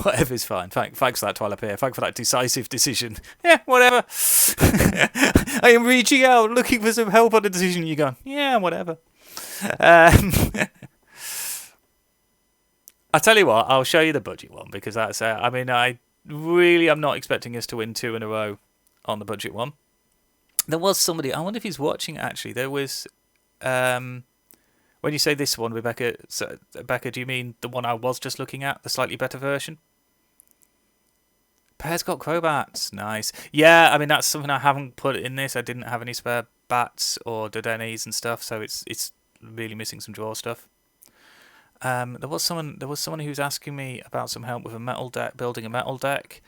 Whatever's fine. Thanks for that, Twilight Pierre. Thanks for that decisive decision. Yeah, whatever. I am reaching out, looking for some help on the decision. You're going, yeah, whatever. I tell you what, I'll show you the budget one because that's. I really am not expecting us to win 2 in a row on the budget one. There was somebody. I wonder if he's watching. Actually, there was. When you say this one, Rebecca, do you mean the one I was just looking at, the slightly better version? Pear's got Crobats. Nice. Yeah, I mean, that's something I haven't put in this. I didn't have any spare bats or Dodenis and stuff, so it's really missing some draw stuff. There was someone who was asking me about some help with a metal deck, building a metal deck.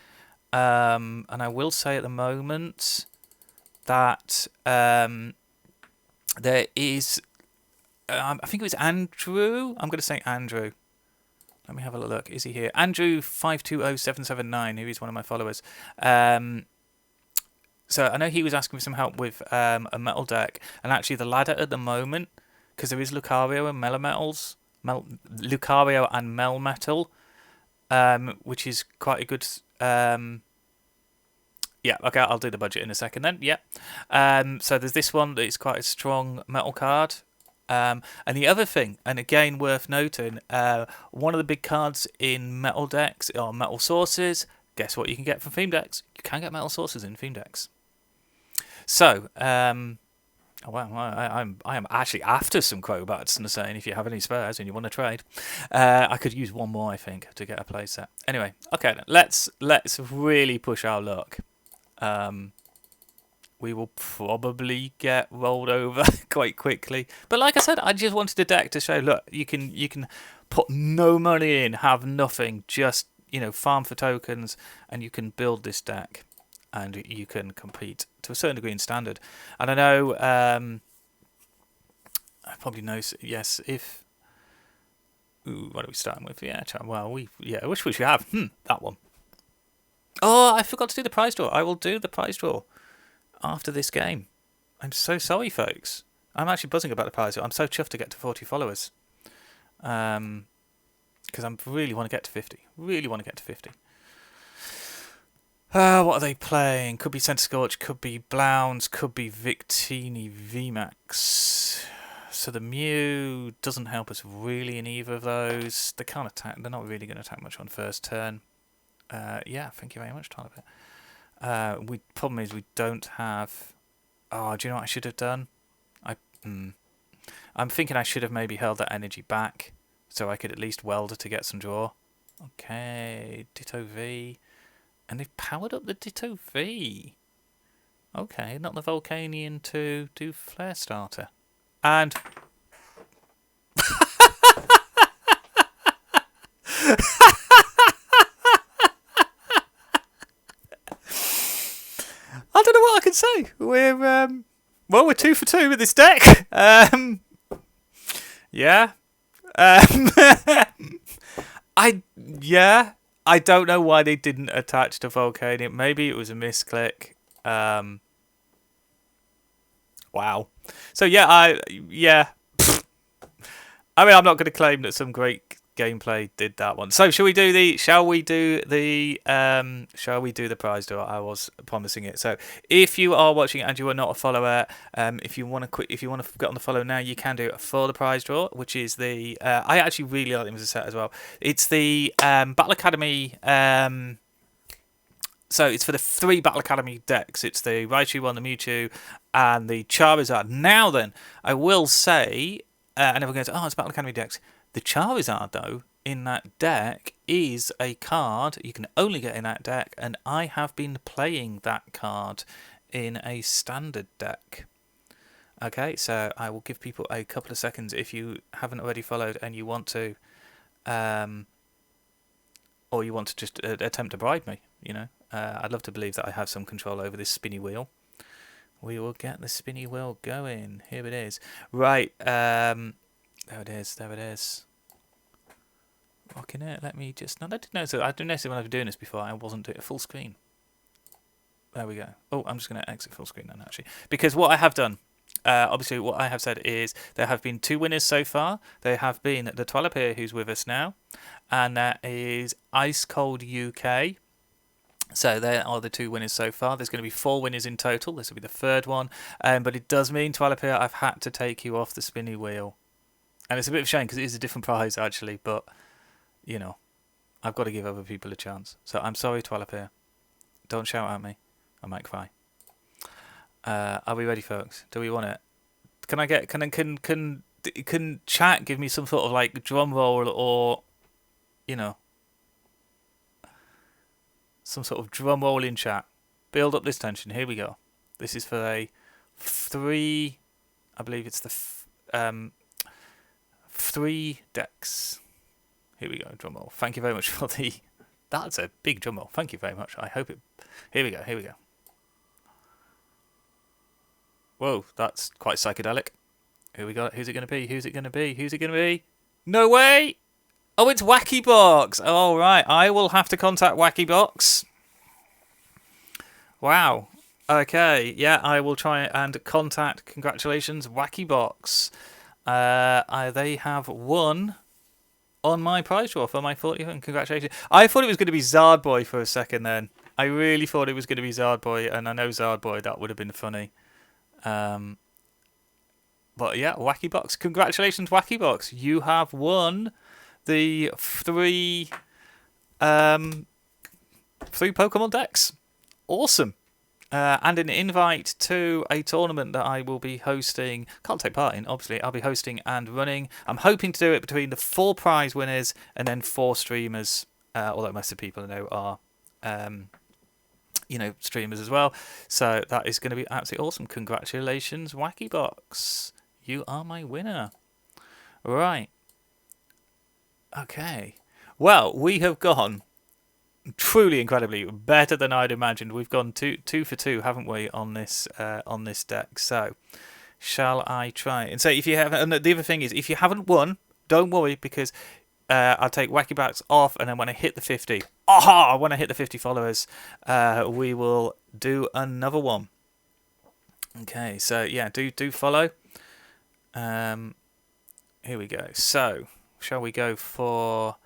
And I will say at the moment that there is... I think it was Andrew. I'm going to say Andrew. Let me have a look. Is he here? Andrew 520779, who is one of my followers. So I know he was asking for some help with a metal deck, and actually the ladder at the moment, because there is Lucario and Melametals, Lucario and Melmetal, which is quite a good. Yeah, okay, I'll do the budget in a second then. Yeah. So there's this one that is quite a strong metal card. And the other thing, and again worth noting, one of the big cards in metal decks are metal sources. Guess what you can get from theme decks? You can get metal sources in theme decks. So, I am actually after some Crobats and saying if you have any spares and you want to trade, I could use one more I think to get a playset. Anyway, okay, let's really push our luck. We will probably get rolled over quite quickly. But like I said, I just wanted a deck to show, look, you can put no money in, have nothing, just, farm for tokens, and you can build this deck, and you can compete to a certain degree in standard. And I know, I probably know, yes, if... Ooh, what are we starting with? Yeah, well, which we should have. That one. Oh, I forgot to do the prize draw. I will do the prize draw after this game. I'm so sorry, folks. I'm actually buzzing about the prize. I'm so chuffed to get to 40 followers. Because I really want to get to 50. Really want to get to 50. What are they playing? Could be Centiskorch, could be Blounds, could be Victini VMAX. So the Mew doesn't help us really in either of those. They can't attack. They're not really going to attack much on first turn. Yeah, thank you very much, Tyler. Problem is we don't have... Oh, do you know what I should have done? I'm thinking I should have maybe held that energy back so I could at least weld to get some draw. Okay, Ditto V. And they've powered up the Ditto V. Okay, not the Volcanion to do Flare Starter. And... I don't know what I can say. We're 2 for 2 with this deck. Yeah. I don't know why they didn't attach to Volcanion. Maybe it was a misclick. Wow. So yeah, I mean, I'm not going to claim that some great gameplay did that one. So shall we do the prize draw? I was promising it. So if you are watching and you are not a follower, if you want to get on the follow now, you can do it for the prize draw, which is the I actually really like them as a set as well. It's the Battle Academy So it's for the 3 Battle Academy decks. It's the Raichu one, the Mewtwo, and the Charizard. Now then, I will say, and everyone goes, oh, it's Battle Academy decks. The Charizard, though, in that deck is a card you can only get in that deck, and I have been playing that card in a standard deck. Okay, so I will give people a couple of seconds if you haven't already followed and you want to, or you want to just attempt to bribe me, you know. I'd love to believe that I have some control over this spinny wheel. We will get the spinny wheel going. Here it is. Right, there it is, there it is. Rocking it, let me just... No, I didn't notice when I was doing this before, I wasn't doing it full screen. There we go. Oh, I'm just going to exit full screen then, actually. Because what I have done, obviously what I have said is there have been 2 winners so far. There have been the Twalapir, who's with us now, and that is Ice Cold UK. So there are the 2 winners so far. There's going to be 4 winners in total. This will be the 3rd one. But it does mean, Twalapir, I've had to take you off the spinny wheel. And it's a bit of a shame because it is a different prize, actually. But, you know, I've got to give other people a chance. So I'm sorry, Twalapir. Don't shout at me. I might cry. Are we ready, folks? Do we want it? Can I get... Can chat give me some sort of, like, drum roll or, you know... some sort of drum roll in chat. Build up this tension. Here we go. This is for a 3... I believe it's the 3 decks. Here we go. Drum roll. Thank you very much for the... That's a big drum roll. Thank you very much. I hope it... Here we go. Here we go. Whoa, that's quite psychedelic. Who we got? Who's it going to be? Who's it going to be? Who's it going to be? No way! Oh, it's Wacky Box. All right, I will have to contact Wacky Box. Wow. Okay, yeah, I will try and contact. Congratulations, Wacky Box. They have won on my prize draw for my 40th. Congratulations. I thought it was going to be Zardboy for a second then. I really thought it was going to be Zardboy, and I know Zardboy, that would have been funny. But yeah, Wacky Box. Congratulations, Wacky Box. You have won the 3 Pokemon decks. Awesome. And an invite to a tournament that I will be hosting. Can't take part in, obviously. I'll be hosting and running. I'm hoping to do it between the 4 prize winners and then 4 streamers. Although most of the people I know are, you know, streamers as well. So that is going to be absolutely awesome. Congratulations, Wacky Box. You are my winner. Right. Okay. Well, we have gone truly incredibly better than I'd imagined. We've gone two for 2, haven't we, on this deck? So, shall I try and say if you have? And the other thing is, if you haven't won, don't worry because I'll take Wacky Box off, and then when I hit the 50, when I hit the 50 followers, we will do another one. Okay. So yeah, do follow. Here we go. So, shall we go for...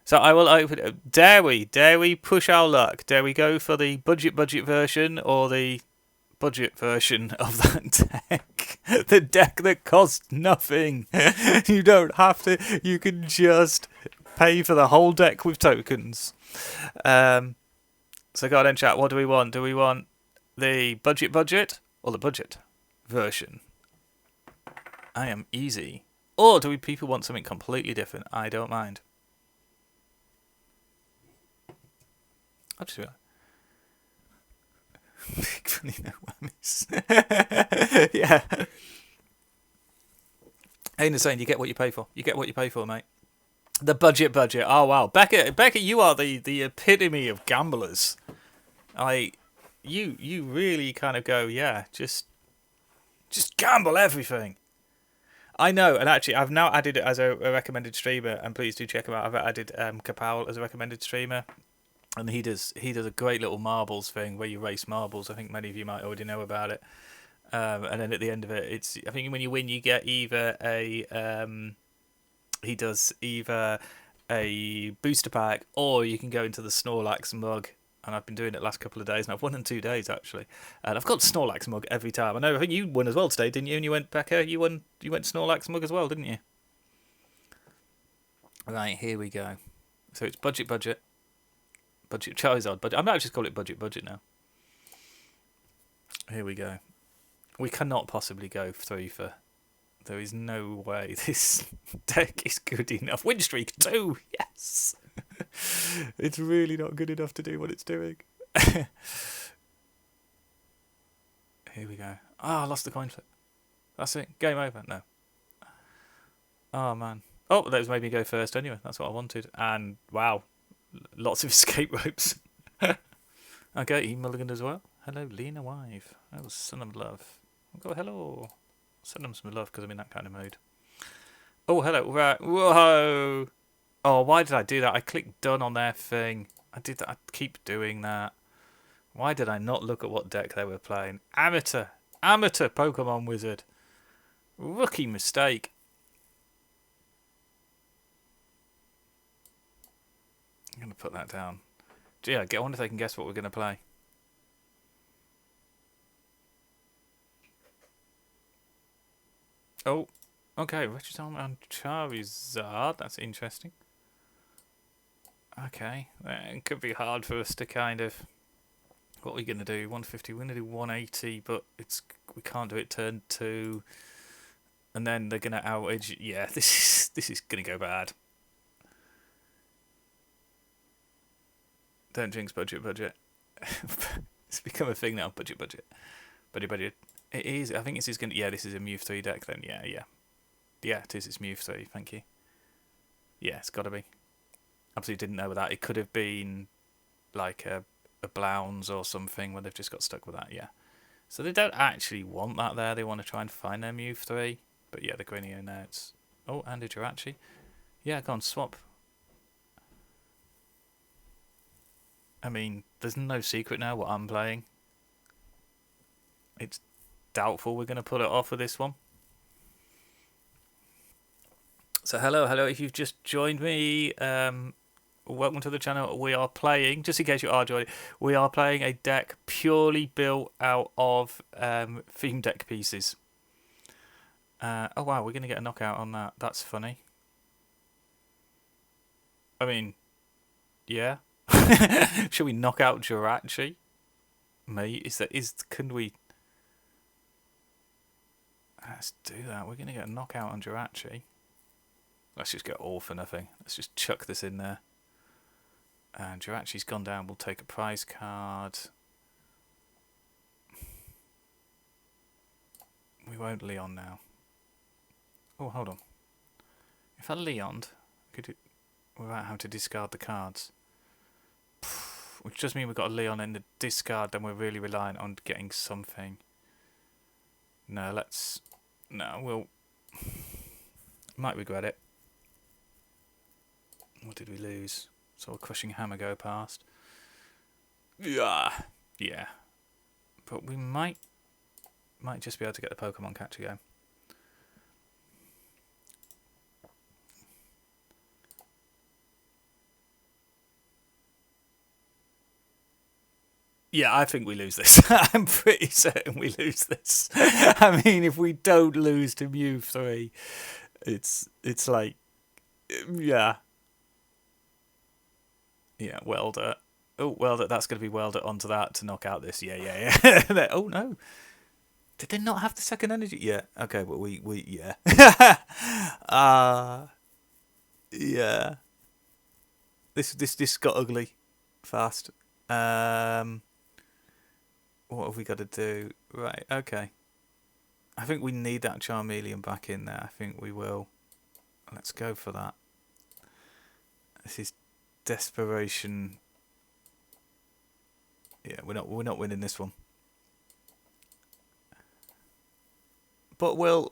So I will open... Dare we push our luck? Dare we go for the budget version or the budget version of that deck? The deck that costs nothing. You don't have to... You can just pay for the whole deck with tokens. So go on in chat. What do we want? Do we want the budget or the budget version? I am easy. Or do people want something completely different? I don't mind. I'll just big funny no whammies. Yeah. Ain't the saying, you get what you pay for. You get what you pay for, mate. The budget. Oh wow, Becca, you are the epitome of gamblers. You really kind of go, yeah, just gamble everything. I know, and actually, I've now added it as a recommended streamer, and please do check him out. I've added Kapow as a recommended streamer, and he does a great little marbles thing where you race marbles. I think many of you might already know about it. And then at the end of it, I think when you win, you get either he does either a booster pack, or you can go into the Snorlax mug. And I've been doing it the last couple of days, and I've won in 2 days actually. And I've got Snorlax mug every time. I think you won as well today, didn't you? And you went, Becca, you went Snorlax mug as well, didn't you? Right, here we go. So it's budget. Budget Charizard budget. I might just call it budget now. Here we go. We cannot possibly go 3 for. There is no way this deck is good enough. Win streak 2, yes. It's really not good enough to do what it's doing. Here we go. I lost the coin flip. That's it. Game over. No. Oh man. Oh, that was made me go first anyway. That's what I wanted. And wow, lots of escape ropes. Okay, he mulliganed as well. Hello, Lena Wife. Oh, son of love. Oh, hello. Send them some love because I'm in that kind of mood. Oh, hello. Right. Whoa. Oh, why did I do that? I clicked done on their thing. I did that. I keep doing that. Why did I not look at what deck they were playing? Amateur Pokemon Wizard. Rookie mistake. I'm going to put that down. Gee, I wonder if they can guess what we're going to play. Oh, okay. Regiton and Charizard. That's interesting. Okay. It could be hard for us to kind of... What are we going to do? 150. We're going to do 180, but we can't do it turn 2. And then they're going to outage. Yeah, this is going to go bad. Don't jinx budget. It's become a thing now. Budget. It is. I think this is going to... Yeah, this is a Mew 3 deck then. Yeah. Yeah, it is. It's Mew 3. Thank you. Yeah, it's got to be. Absolutely didn't know that. It could have been like a Blounds or something where they've just got stuck with that. Yeah. So they don't actually want that there. They want to try and find their Mew 3. But yeah, the Grinio now. It's... Oh, and a Jirachi. Yeah, go on, swap. I mean, there's no secret now what I'm playing. It's doubtful we're going to pull it off with this one. So hello, if you've just joined me, welcome to the channel. We are playing, just in case you are joining, we are playing a deck purely built out of theme deck pieces. Oh wow, we're going to get a knockout on that. That's funny. I mean, yeah. Should we knock out Jirachi? Mate, can we... Let's do that. We're going to get a knockout on Jirachi. Let's just go all for nothing. Let's just chuck this in there. And Jirachi's gone down. We'll take a prize card. We won't Leon now. Oh, hold on. If I Leoned, could it, without having to discard the cards. Which does mean we've got a Leon in the discard, then we're really reliant on getting something. No, we'll... Might regret it. What did we lose? Saw a Crushing Hammer go past. Yeah. But we might just be able to get the Pokemon catcher going. Yeah, I think we lose this. I'm pretty certain we lose this. I mean, if we don't lose to Mew 3, it's like, yeah. Yeah, Welder. Oh, Welder, that's going to be Welder onto that to knock out this. Yeah. Oh, no. Did they not have the second energy? Yeah. Okay, but we yeah. Yeah. This got ugly fast. What have we got to do? Right, okay. I think we need that Charmeleon back in there. I think we will. Let's go for that. This is desperation. Yeah, we're not winning this one. But we'll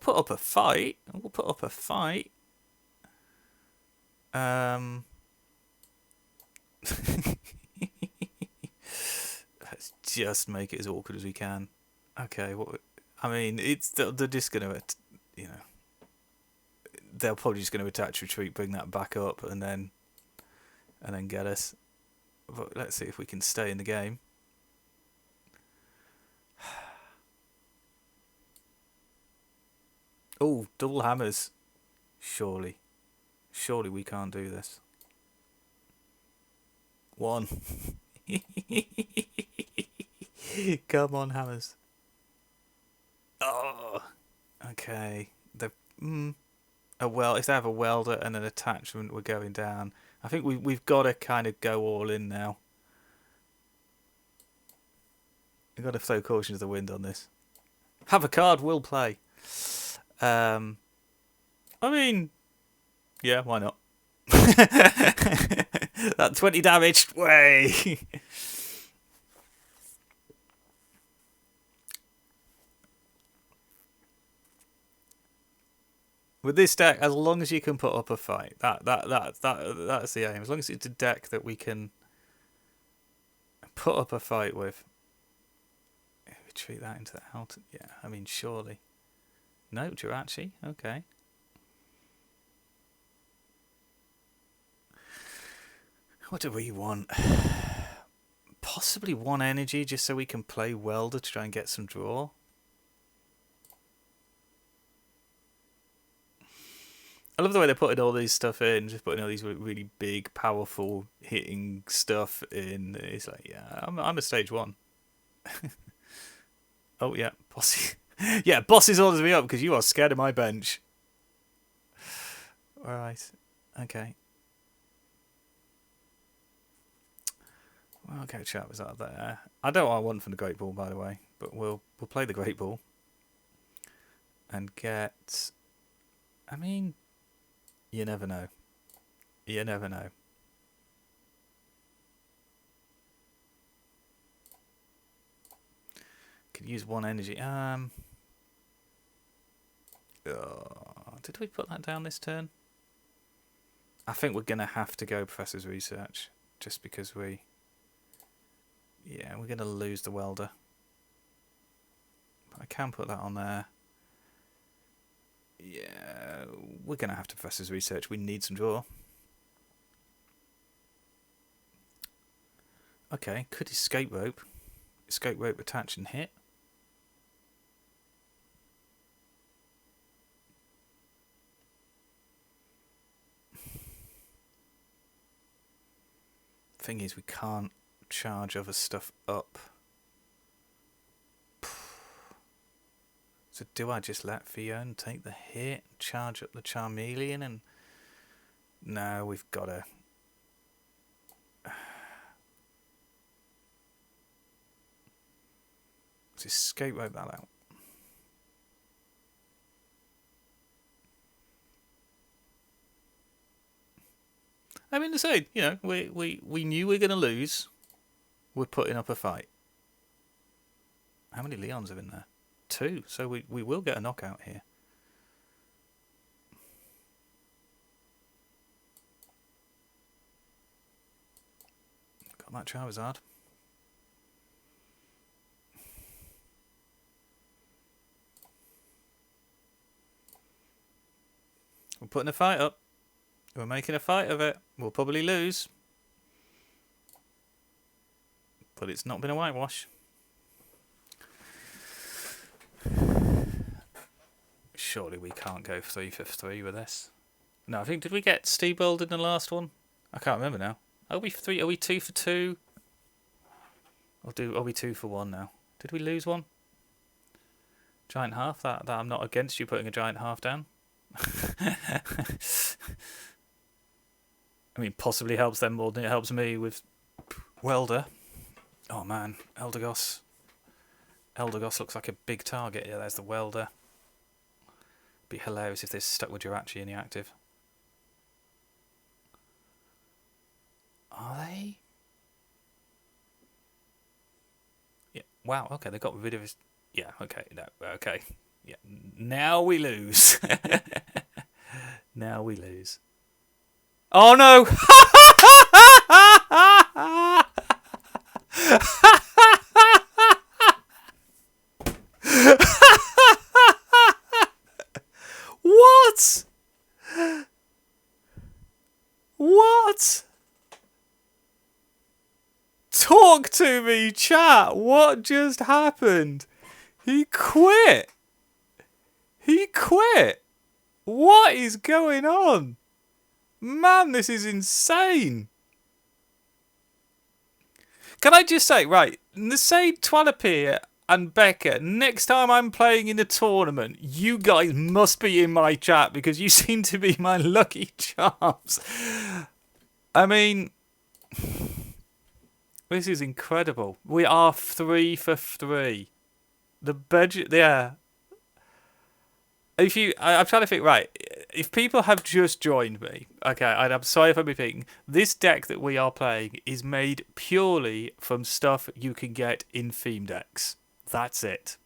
put up a fight. We'll put up a fight. Let's just make it as awkward as we can. Okay, I mean, they're just gonna, you know, they're probably just gonna attach retreat, bring that back up, and then get us. But let's see if we can stay in the game. Oh, double hammers. Surely we can't do this. One. Come on, hammers. Oh, okay. If they have a welder and an attachment, we're going down. I think we've got to kind of go all in now. We've got to throw caution to the wind on this. Have a card, we'll play. I mean, yeah, why not? That 20 damage, way. With this deck, as long as you can put up a fight, that's the aim. As long as it's a deck that we can put up a fight with. Retreat that into the out. Yeah, I mean, surely. No, Jirachi. Okay. What do we want? Possibly one energy just so we can play Welder to try and get some draw. I love the way they're putting all these stuff in, just putting all these really big, powerful hitting stuff in. It's like, yeah, I'm a stage 1. Oh, yeah, Bossy. Yeah, Bossy orders me up because you are scared of my bench. Alright, okay. Well, okay, chat was out there. I don't know what I want from the Great Ball, by the way, but we'll play the Great Ball and get. I mean, you never know. You never know. Could use one energy. Did we put that down this turn? I think we're gonna have to go Professor's Research, just because we. Yeah, we're going to lose the welder. But I can put that on there. Yeah, we're going to have to Professor's Research. We need some draw. Okay, could escape rope. Escape rope, attach and hit. Thing is, we can't charge other stuff up. So do I just let Fiona take the hit, charge up the Charmeleon, and no, we've got to. Let's escape rope that out. I mean, to say, you know, we knew we were going to lose. We're putting up a fight. How many Leons are in there? 2. So we will get a knockout here. Got that Charizard. We're putting a fight up. We're making a fight of it. We'll probably lose. But it's not been a whitewash. Surely we can't go 3 for 3 with this. No, I think, did we get Steebold in the last one? I can't remember now. Are we 3? Are we 2 for 2? Are we 2 for 1 now? Did we lose one? Giant half? That I'm not against you putting a giant half down. I mean, possibly helps them more than it helps me with Welder. Oh man, Eldegoss. Eldegoss looks like a big target. Yeah, there's the Welder. Be hilarious if they're stuck with Jirachi in the active. Are they? Yeah. Wow. Okay, they got rid of his. Yeah. Okay. No. Okay. Yeah. Now we lose. Now we lose. Oh no! What? What? Talk to me, chat. What just happened? He quit. He quit. What is going on? Man, this is insane. Can I just say, right, say Twalapir and Becca, next time I'm playing in a tournament, you guys must be in my chat because you seem to be my lucky charms. I mean, this is incredible. We are 3 for 3. The budget, yeah. I'm trying to think, right, if people have just joined me, okay, and I'm sorry if I'm repeating, this deck that we are playing is made purely from stuff you can get in theme decks. That's it.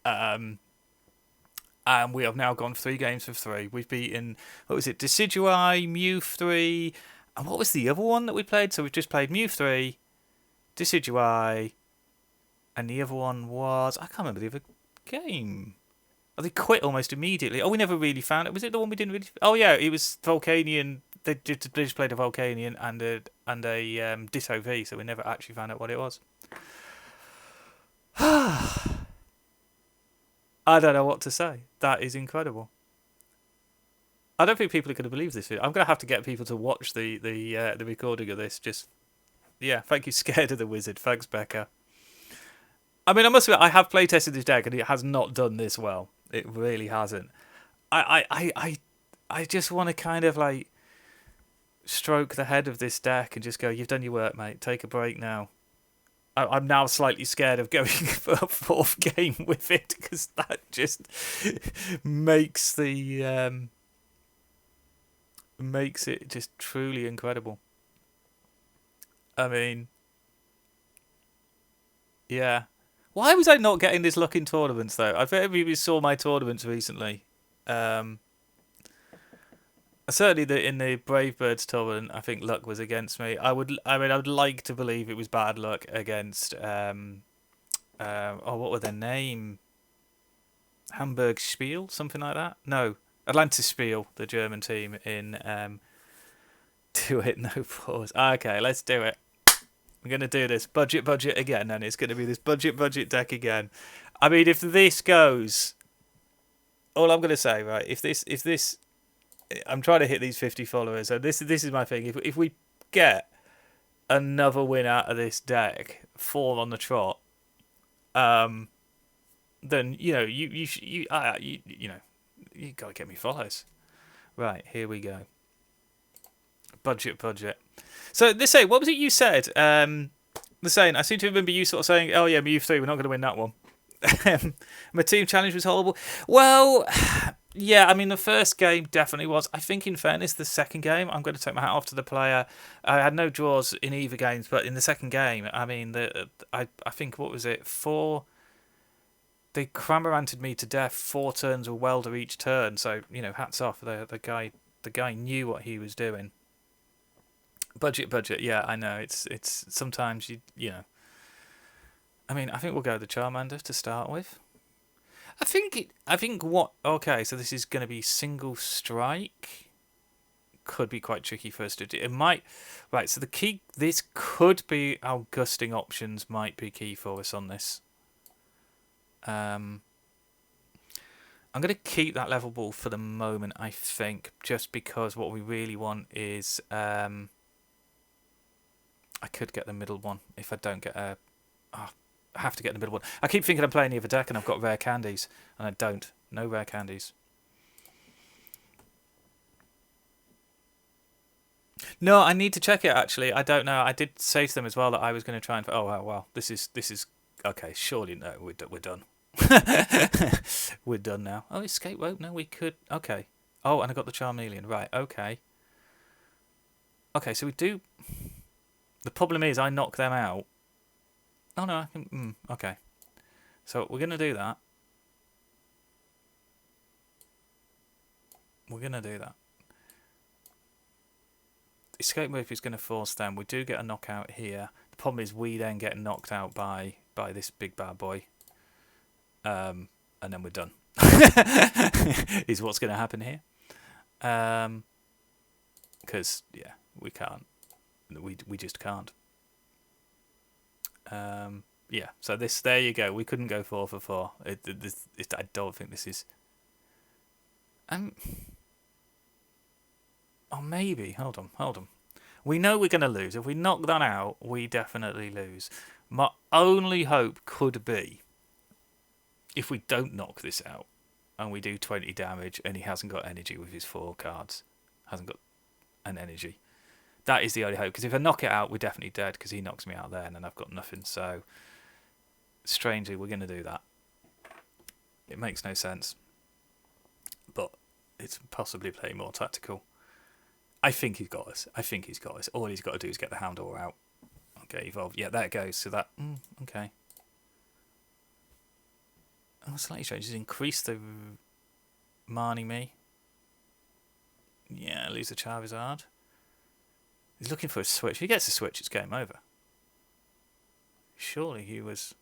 And we have now gone 3 games of 3. We've beaten, what was it, Decidueye, Mew 3, and what was the other one that we played? So we've just played Mew 3, Decidueye, and the other one was, I can't remember the other game. Oh, they quit almost immediately. Oh, we never really found it. Was it the one we didn't really? Oh yeah, it was Volcanion. They just played a Volcanion and a Ditto V, so we never actually found out what it was. I don't know what to say. That is incredible. I don't think people are going to believe this video. I'm going to have to get people to watch the recording of this. Just thank you, Scared of the Wizard. Thanks, Becca. I mean, I must admit, I have playtested this deck and it has not done this well. It really hasn't. I just want to kind of like stroke the head of this deck and just go, you've done your work, mate. Take a break now. I'm now slightly scared of going for a 4th game with it because that just makes it just truly incredible. I mean, yeah. Why was I not getting this luck in tournaments, though? I bet you saw my tournaments recently. Certainly in the Brave Birds tournament, I think luck was against me. I would like to believe it was bad luck against what were their name? Hamburg Spiel, something like that. No, Atlantis Spiel, the German team in Do It No Pause. Okay, let's do it. I'm going to do this budget again, and it's going to be this budget deck again. I mean, if this goes, all I'm going to say, right? If this, I'm trying to hit these 50 followers. So this is my thing. If we get another win out of this deck, 4 on the trot, then you got to get me follows. Right, here we go. Budget. So this say, what was it you said? The saying, I seem to remember you sort of saying, "Oh yeah, Mew 3, we're not going to win that one." My team challenge was horrible. Well, yeah, I mean the first game definitely was. I think in fairness, the second game, I'm going to take my hat off to the player. I had no draws in either games, but in the second game, I mean I think what was it 4. They cramoranted me to death 4 turns of welder each turn. So hats off. The guy knew what he was doing. Budget. Yeah, I know. It's sometimes you know. I mean, I think we'll go the Charmander to start with. I think what. Okay, so this is going to be single strike. Could be quite tricky for us to do. It might. Right. So the key. This could be our gusting options. Might be key for us on this. I'm going to keep that level ball for the moment. I think just because what we really want is. I could get the middle one if I don't get a. Oh, I have to get the middle one. I keep thinking I'm playing the other deck and I've got rare candies, and I don't. No rare candies. No, I need to check it actually. I don't know. I did say to them as well that I was going to try and. Oh well. This is okay. Surely no. We're done. We're done now. Oh, escape rope. No, we could. Okay. Oh, and I got the Charmeleon. Right. Okay. Okay, so we do. The problem is I knock them out. Oh no, I can. Okay. So we're going to do that. Escape rope is going to force them. We do get a knockout here. The problem is we then get knocked out by this big bad boy. And then we're done. Is what's going to happen here. Because yeah, we can't. We just can't. Yeah. So there you go. We couldn't go 4 for 4. I don't think this is. Oh, maybe. Hold on. We know we're going to lose. If we knock that out, we definitely lose. My only hope could be if we don't knock this out and we do 20 damage and he hasn't got energy with his 4 cards. Hasn't got an energy. That is the only hope. Because if I knock it out, we're definitely dead because he knocks me out there and then I've got nothing. So, strangely, we're going to do that. It makes no sense. But it's possibly playing more tactical. I think he's got us. All he's got to do is get the Houndor out. Okay, evolve. Yeah, there it goes. So that... okay. Oh, slightly strange. He's increased the Marnie me. Yeah, lose the Charizard. He's looking for a switch. If he gets a switch, it's game over. Surely he was...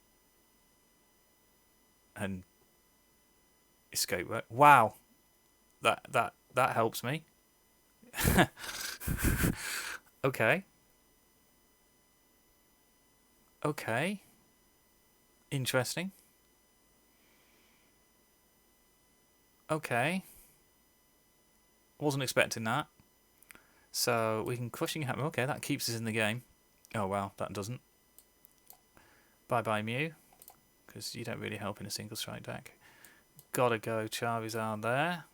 and escape. Wow. That helps me. Okay. Okay. Interesting. Okay. Wasn't expecting that. So we can crushing hammer. Okay, that keeps us in the game. Oh well, that doesn't. Bye bye Mew, because you don't really help in a single strike deck. Gotta go Charizard there.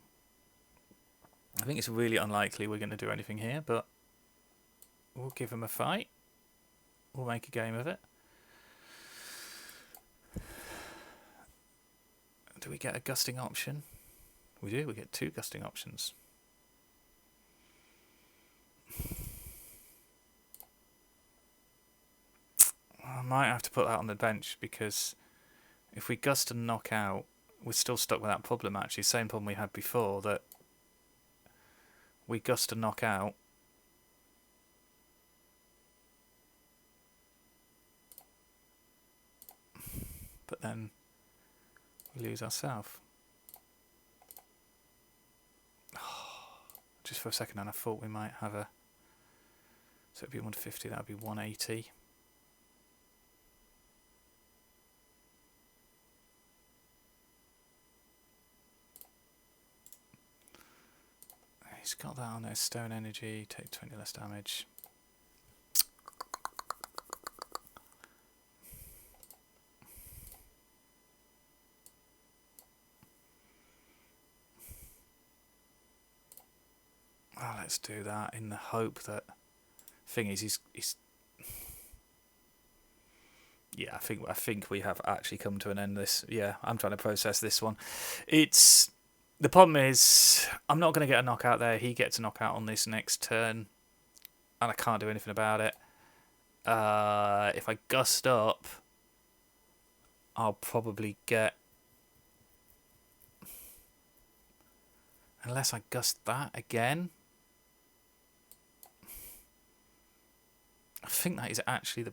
I think it's really unlikely we're going to do anything here, but we'll give him a fight. We'll make a game of it. Do we get a gusting option? We do. We get 2 gusting options. I might have to put that on the bench because if we gust and knock out, we're still stuck with that problem actually. Same problem we had before, that we gust and knock out. But then we lose ourselves. Just for a second, and I thought we might have a... So it'd be 150, that would be 180. He's got that on there, stone energy, take 20 less damage. Oh, let's do that in the hope that... Thing is, he's yeah, I think we have actually come to an end. This, yeah, I'm trying to process this one. It's the problem is I'm not going to get a knockout there. He gets a knockout on this next turn, and I can't do anything about it. If I gust up, I'll probably get, unless I gust that again. I think that is actually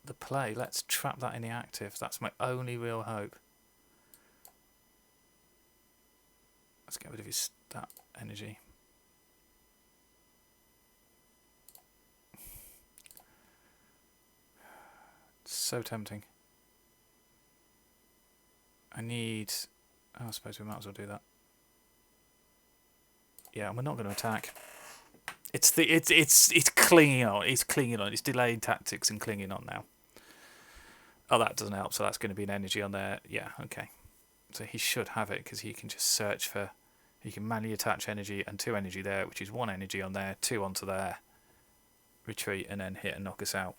the play. Let's trap that in the active. That's my only real hope. Let's get rid of his stat energy. It's so tempting. I need... Oh, I suppose we might as well do that. Yeah, we're not going to attack. It's clinging on. It's clinging on. It's delaying tactics and clinging on now. Oh, that doesn't help. So that's going to be an energy on there. Yeah, okay. So he should have it because he can just search for. He can manually attach energy and 2 energy there, which is 1 energy on there, 2 onto there. Retreat and then hit and knock us out.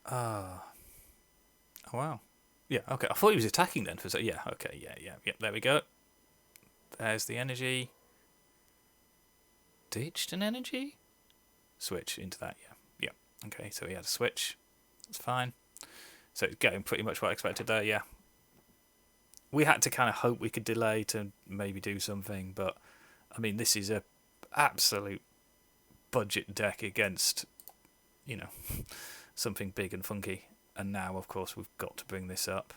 Oh wow. Yeah. Okay. I thought he was attacking then for. Yeah. Okay. Yeah. There we go. There's the energy. Ditched an energy? Switch into that, yeah. Okay, so he had a switch. That's fine. So it's getting pretty much what I expected there, yeah. We had to kind of hope we could delay to maybe do something, but I mean, this is a absolute budget deck against, you know, something big and funky. And now, of course, we've got to bring this up.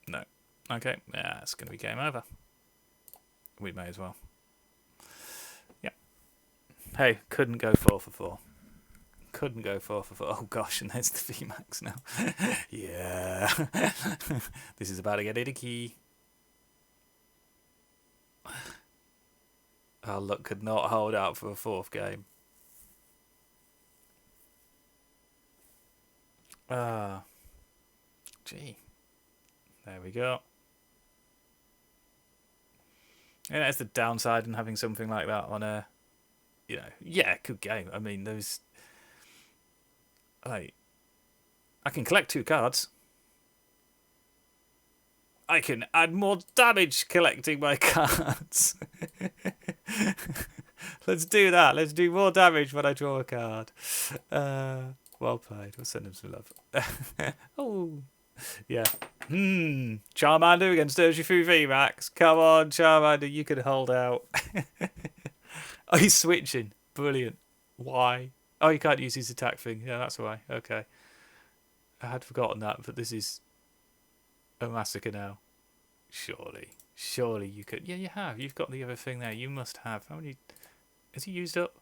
No, Okay, yeah, it's going to be game over. We may as well. Yeah. Hey, couldn't go 4 for 4. Couldn't go 4 for 4. Oh gosh, and there's the VMAX now. Yeah. This is about to get it a key. Our luck could not hold out for a 4th game. Gee. There we go. And that's the downside in having something like that on a, yeah, good game. I mean, those, like, I can collect 2 cards. I can add more damage collecting my cards. Let's do that. Let's do more damage when I draw a card. Well played. We'll send him some love. Oh, yeah. Charmander against Urshifu VMAX. Come on, Charmander. You can hold out. Oh, he's switching. Brilliant. Why? Oh, you can't use his attack thing. Yeah, that's why. Okay. I had forgotten that, but this is a massacre now. Surely you could. Yeah, you have. You've got the other thing there. You must have. How many? Has he used up?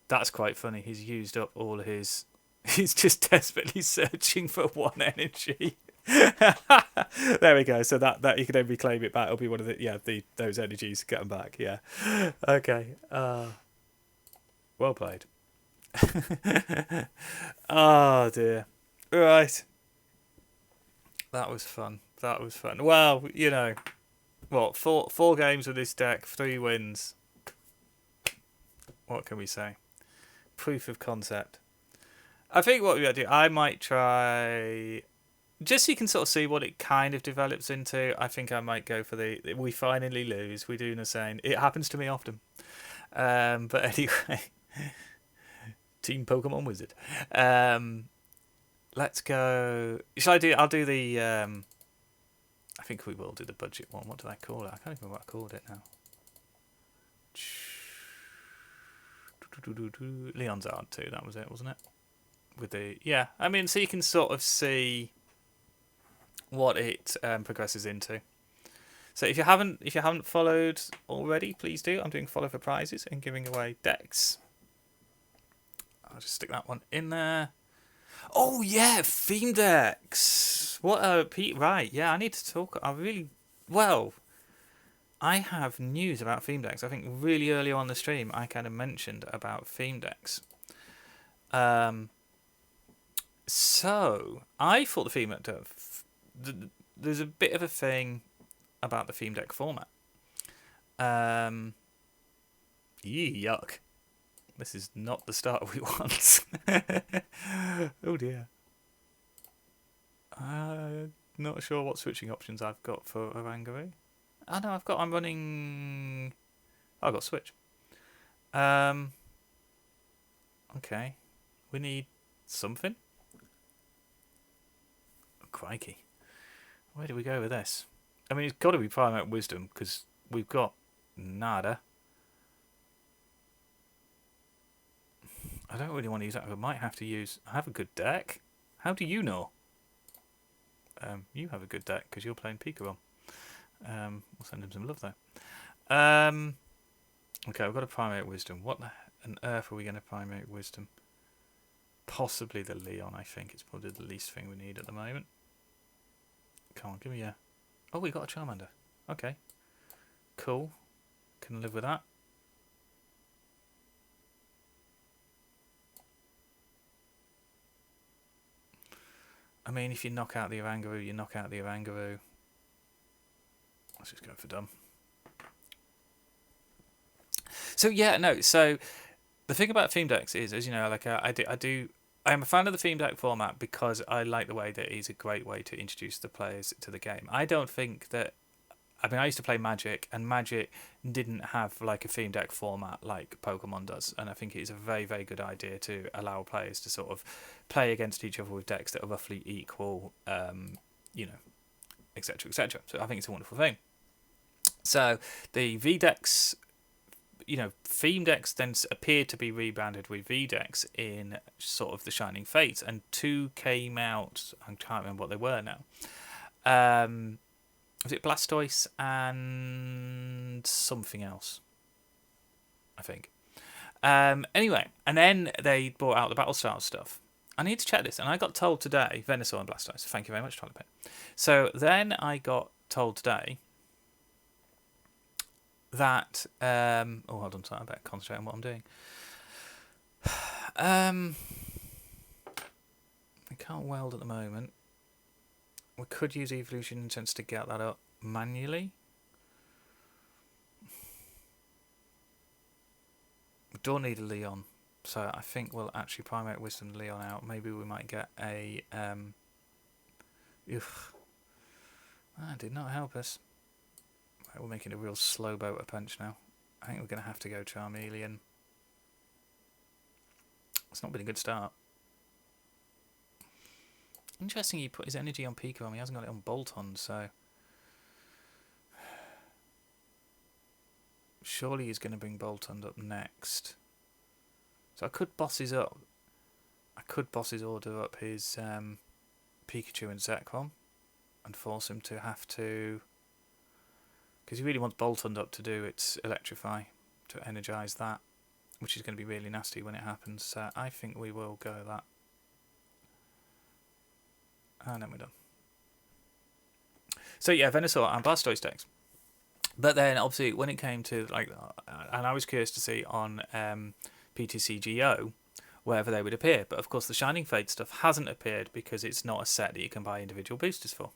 That's quite funny. He's used up all his. He's just desperately searching for 1 energy. There we go. So that you can then reclaim it back. It'll be one of those energies. Get them back. Yeah. Okay. Well played. Oh dear. Right. That was fun. Well, what? Four games with this deck, 3 wins. What can we say? Proof of concept. I think what we're going to do, I might try, just so you can sort of see what it kind of develops into, I think I might go for we finally lose, we do insane. It happens to me often. But anyway, Team Pokemon Wizard. Let's go, I'll do the, I think we will do the budget one. What did I call it? I can't even remember what I called it now. Leon's Art 2, that was it, wasn't it? With the I mean, so you can sort of see what it progresses into. So if you haven't followed already, please do. I'm doing follow for prizes and giving away decks. I'll just stick that one in there. Oh yeah, theme decks. What Pete? Right, yeah. I need to talk. I have news about theme decks. I think really early on the stream, I kind of mentioned about theme decks. So I thought the theme deck. There's a bit of a thing about the theme deck format. Yuck! This is not the start we want. Oh dear. Not sure what switching options I've got for Oranguru. Oh no, I've got switch. Okay. We need something. Crikey. Where do we go with this? I mean, it's got to be Primate Wisdom, because we've got nada. I don't really want to use that. I might have to use... I have a good deck. How do you know? You have a good deck, because you're playing Pikachu. We'll send him some love, though. Okay, I've got a Primate Wisdom. What on earth are we going to Primate Wisdom? Possibly the Leon, I think. It's probably the least thing we need at the moment. Come on, give me a... Oh, we got a Charmander. Okay. Cool. Can live with that. I mean, if you knock out the Oranguru, you knock out the Oranguru. Let's just go for dumb. So yeah, no. So the thing about theme decks is, as you know, like I am a fan of the theme deck format because I like the way that it is a great way to introduce the players to the game. I don't think that. I mean, I used to play Magic, and Magic didn't have like a theme deck format like Pokemon does, and I think it is a very, very good idea to allow players to sort of play against each other with decks that are roughly equal, etc., etc. So I think it's a wonderful thing. So the V-decks, theme decks then appeared to be rebranded with V-decks in sort of the Shining Fates, and 2 came out. I can't remember what they were now. Was it Blastoise and something else? I think. Anyway, and then they brought out the Battle Style stuff. I need to check this, and I got told today, Venusaur and Blastoise. Thank you very much, Toilet Pit. So then I got told today that oh, hold on, sorry, I better concentrate on what I'm doing. I can't weld at the moment. We could use Evolution Incense to get that up manually. We don't need a Leon, so I think we'll actually Primate Wisdom Leon out. Maybe we might get a that did not help us. Right, we're making a real slow boat of punch now. I think we're going to have to go Charmeleon. It's not been a good start. Interesting, he put his energy on Pikarom. He hasn't got it on Bolton, so surely he's going to bring Bolton up next. So I could boss his up. I could boss his order up his Pikachu and Zekrom and force him to have to, because he really wants Bolton up to do its Electrify to energise that, which is going to be really nasty when it happens. So I think we will go that. And then we're done. So yeah, Venusaur and Blastoise decks. But then obviously when it came to like, and I was curious to see on PTCGO wherever they would appear. But of course the Shining Fate stuff hasn't appeared because it's not a set that you can buy individual boosters for.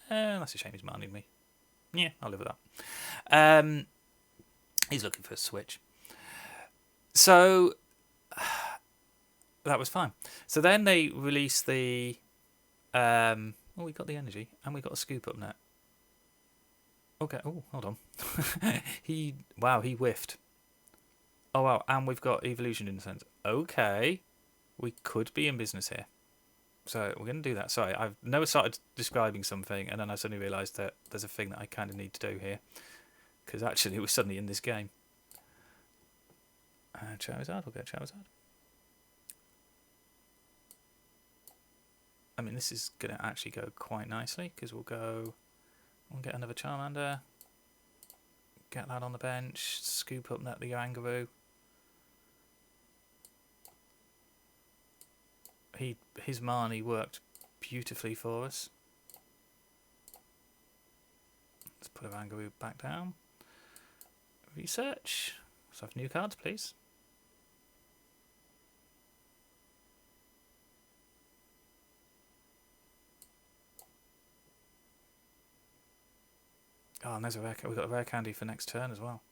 That's a shame he's minding me. Yeah, I'll live with that. He's looking for a Switch. So that was fine. So then they released the we got the energy and we got a scoop up net. Okay, oh, hold on. he whiffed. Oh wow, and we've got Evolution Incense. Okay, we could be in business here. So we're going to do that. Sorry, I've never started describing something and then I suddenly realised that there's a thing that I kind of need to do here. Because actually we're suddenly in this game. Charizard, we'll get Charizard. I mean, this is going to actually go quite nicely because we'll get another Charmander, get that on the bench, scoop up the Yangaroo. His Marnie worked beautifully for us. Let's put a Yangaroo back down. Research. Let's have new cards, please. Oh, and there's a rare. We've got a rare candy for next turn as well.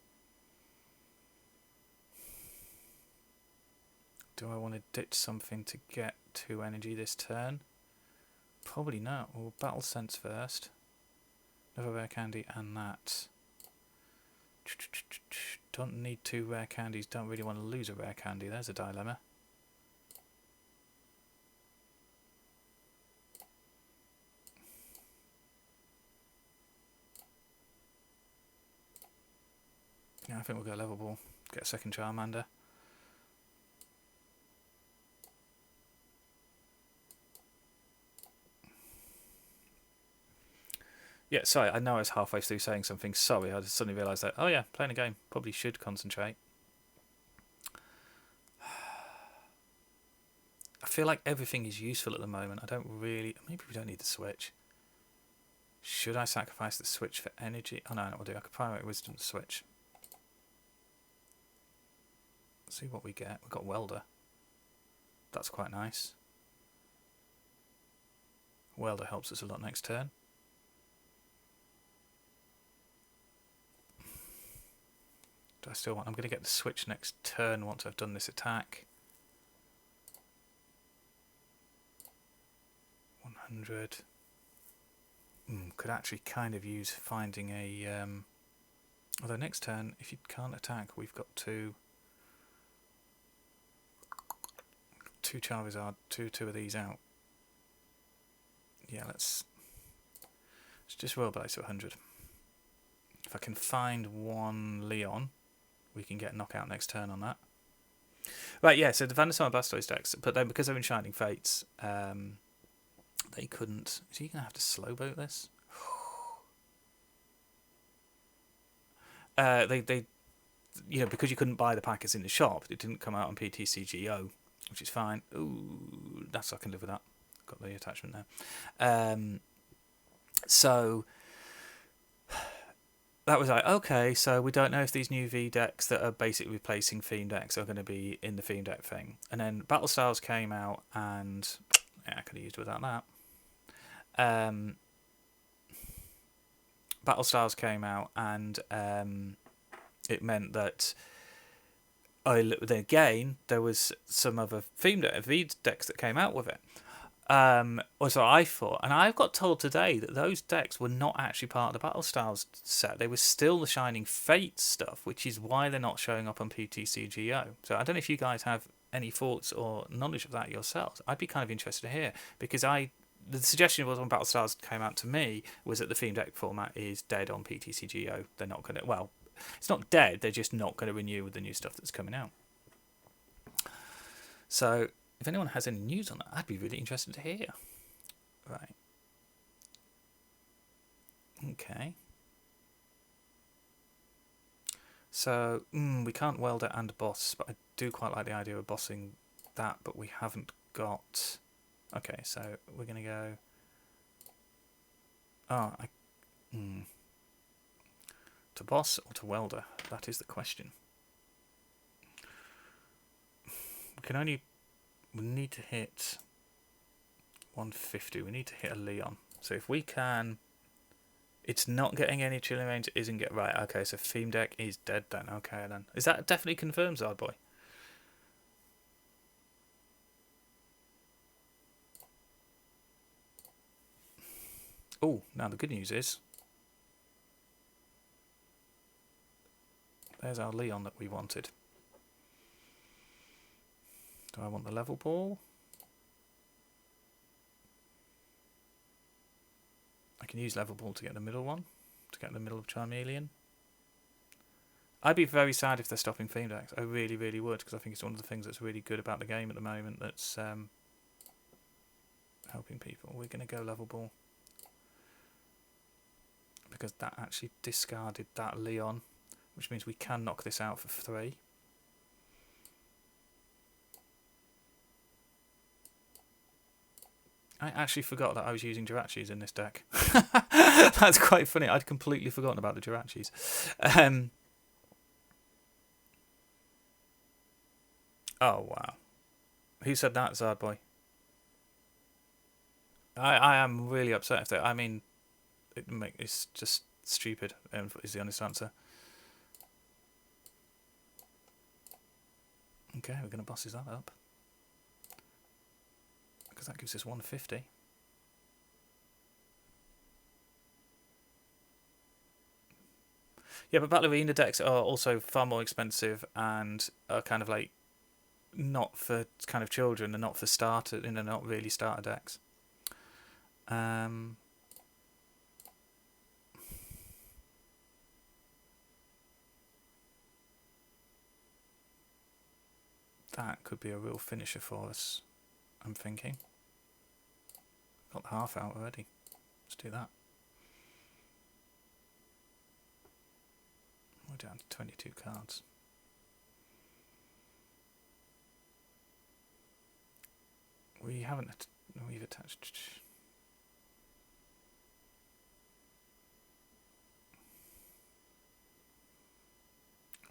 Do I want to ditch something to get 2 energy this turn? Probably not. We'll Battle Sense first. Another rare candy and that. Don't need 2 rare candies. Don't really want to lose a rare candy. There's a dilemma. Yeah, I think we'll go level ball. Get a second Charmander. Yeah, sorry, I know I was halfway through saying something. Sorry, I just suddenly realised that, oh yeah, playing a game. Probably should concentrate. I feel like everything is useful at the moment. I don't really... Maybe we don't need the Switch. Should I sacrifice the Switch for energy? Oh no, we'll do. I could Primate Wisdom to Switch. See what we get. We've got Welder. That's quite nice. Welder helps us a lot next turn. Do I still want... I'm going to get the Switch next turn once I've done this attack. 100. Could actually kind of use finding a... although next turn, if you can't attack, we've got two Charizard, two of these out. Yeah, let's just roll dice to 100. If I can find 1 Leon, we can get knockout next turn on that. Right, yeah, so the Venusaur and Blastoise decks, but then because they're in Shining Fates, They couldn't. Is he going to have to slow boat this? They, because you couldn't buy the packets in the shop, it didn't come out on PTCGO, which is fine. Ooh, I can live with that. Got the attachment there. So that was like, okay, so we don't know if these new V decks that are basically replacing theme decks are going to be in the theme deck thing. And then Battle Styles came out, and I could have used without that. Battle Styles came out, and it meant that again there was some other theme V decks that came out with it. Or so I thought, and I've got told today that those decks were not actually part of the Battle Styles set. They were still the Shining Fate stuff, which is why they're not showing up on PTCGO. So I don't know if you guys have any thoughts or knowledge of that yourselves. I'd be kind of interested to hear, because the suggestion was when Battle Styles came out to me was that the theme deck format is dead on PTCGO. They're not going to, well, it's not dead, they're just not going to renew with the new stuff that's coming out. So if anyone has any news on that, I'd be really interested to hear. Right. Okay. So, we can't weld it and boss, but I do quite like the idea of bossing that, but we haven't got... Okay, so we're going to go... To boss or to welder? That is the question. We need to hit 150. We need to hit a Leon. So if we can... It's not getting any chilling range. It isn't get right. Okay, so theme deck is dead then. Okay, then. Is that definitely confirmed, Zardboy? Oh, now the good news is... There's our Leon that we wanted. Do I want the level ball? I can use level ball to get the middle one, to get the middle of Charmeleon. I'd be very sad if they're stopping theme decks. I really, really would, because I think it's one of the things that's really good about the game at the moment that's helping people. We're going to go level ball, because that actually discarded that Leon, which means we can knock this out for 3. I actually forgot that I was using Jirachis in this deck. That's quite funny. I'd completely forgotten about the Jirachis. Oh, wow. Who said that, Zardboy? I am really upset if that. I mean, it's just stupid, is the honest answer. Okay, we're going to boss that up, because that gives us 150. Yeah, but Battle Arena decks are also far more expensive and are kind of like not for kind of children and not for starter, not really starter decks. That could be a real finisher for us, I'm thinking. Got the half out already. Let's do that. We're down to 22 cards. We've attached...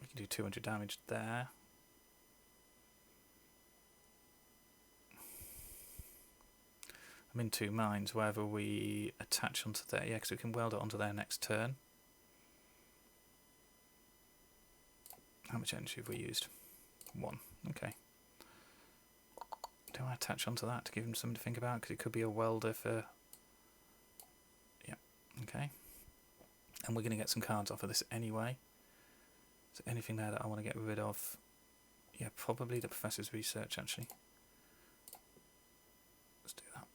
We can do 200 damage there. I'm in 2 minds whether we attach onto there. Yeah, because we can weld it onto their next turn. How much energy have we used? 1. Okay. Do I attach onto that to give him something to think about? Because it could be a welder for... Yeah, okay. And we're going to get some cards off of this anyway. Is there anything there that I want to get rid of? Yeah, probably the Professor's Research, actually. Let's do that.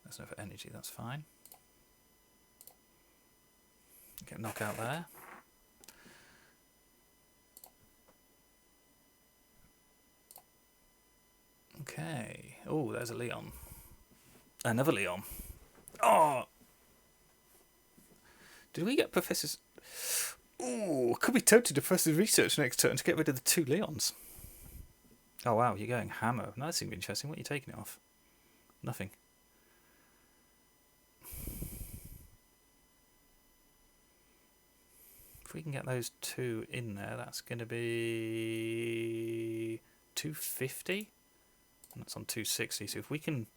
There's enough energy, that's fine. Get knockout there. Okay. Oh, there's a Leon. Another Leon. Oh! Did we get Professor's... Ooh, could be tempted to Professor's research next turn to get rid of the 2 Leons. Oh, wow, you're going hammer. No, that seems interesting. What are you taking it off? Nothing. If we can get those 2 in there, that's going to be 250. And that's on 260. So if we can...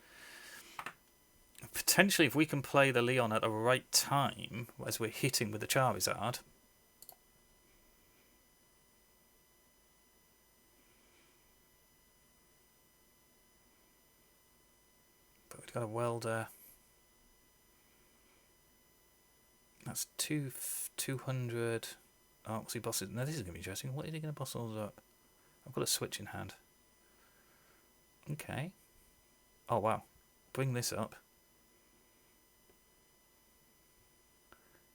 Potentially, if we can play the Leon at the right time, as we're hitting with the Charizard... But we've got a welder... That's 200. Oh, what's he bossing? Now this is going to be interesting. What is he going to boss all up? I've got a switch in hand. Okay. Oh, wow. Bring this up.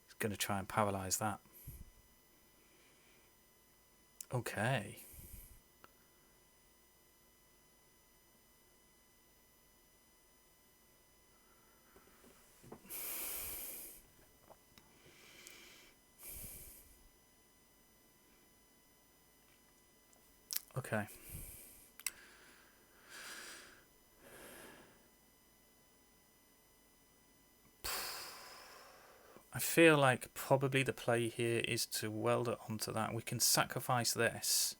He's going to try and paralyse that. Okay. Okay. I feel like probably the play here is to weld it onto that. We can sacrifice this.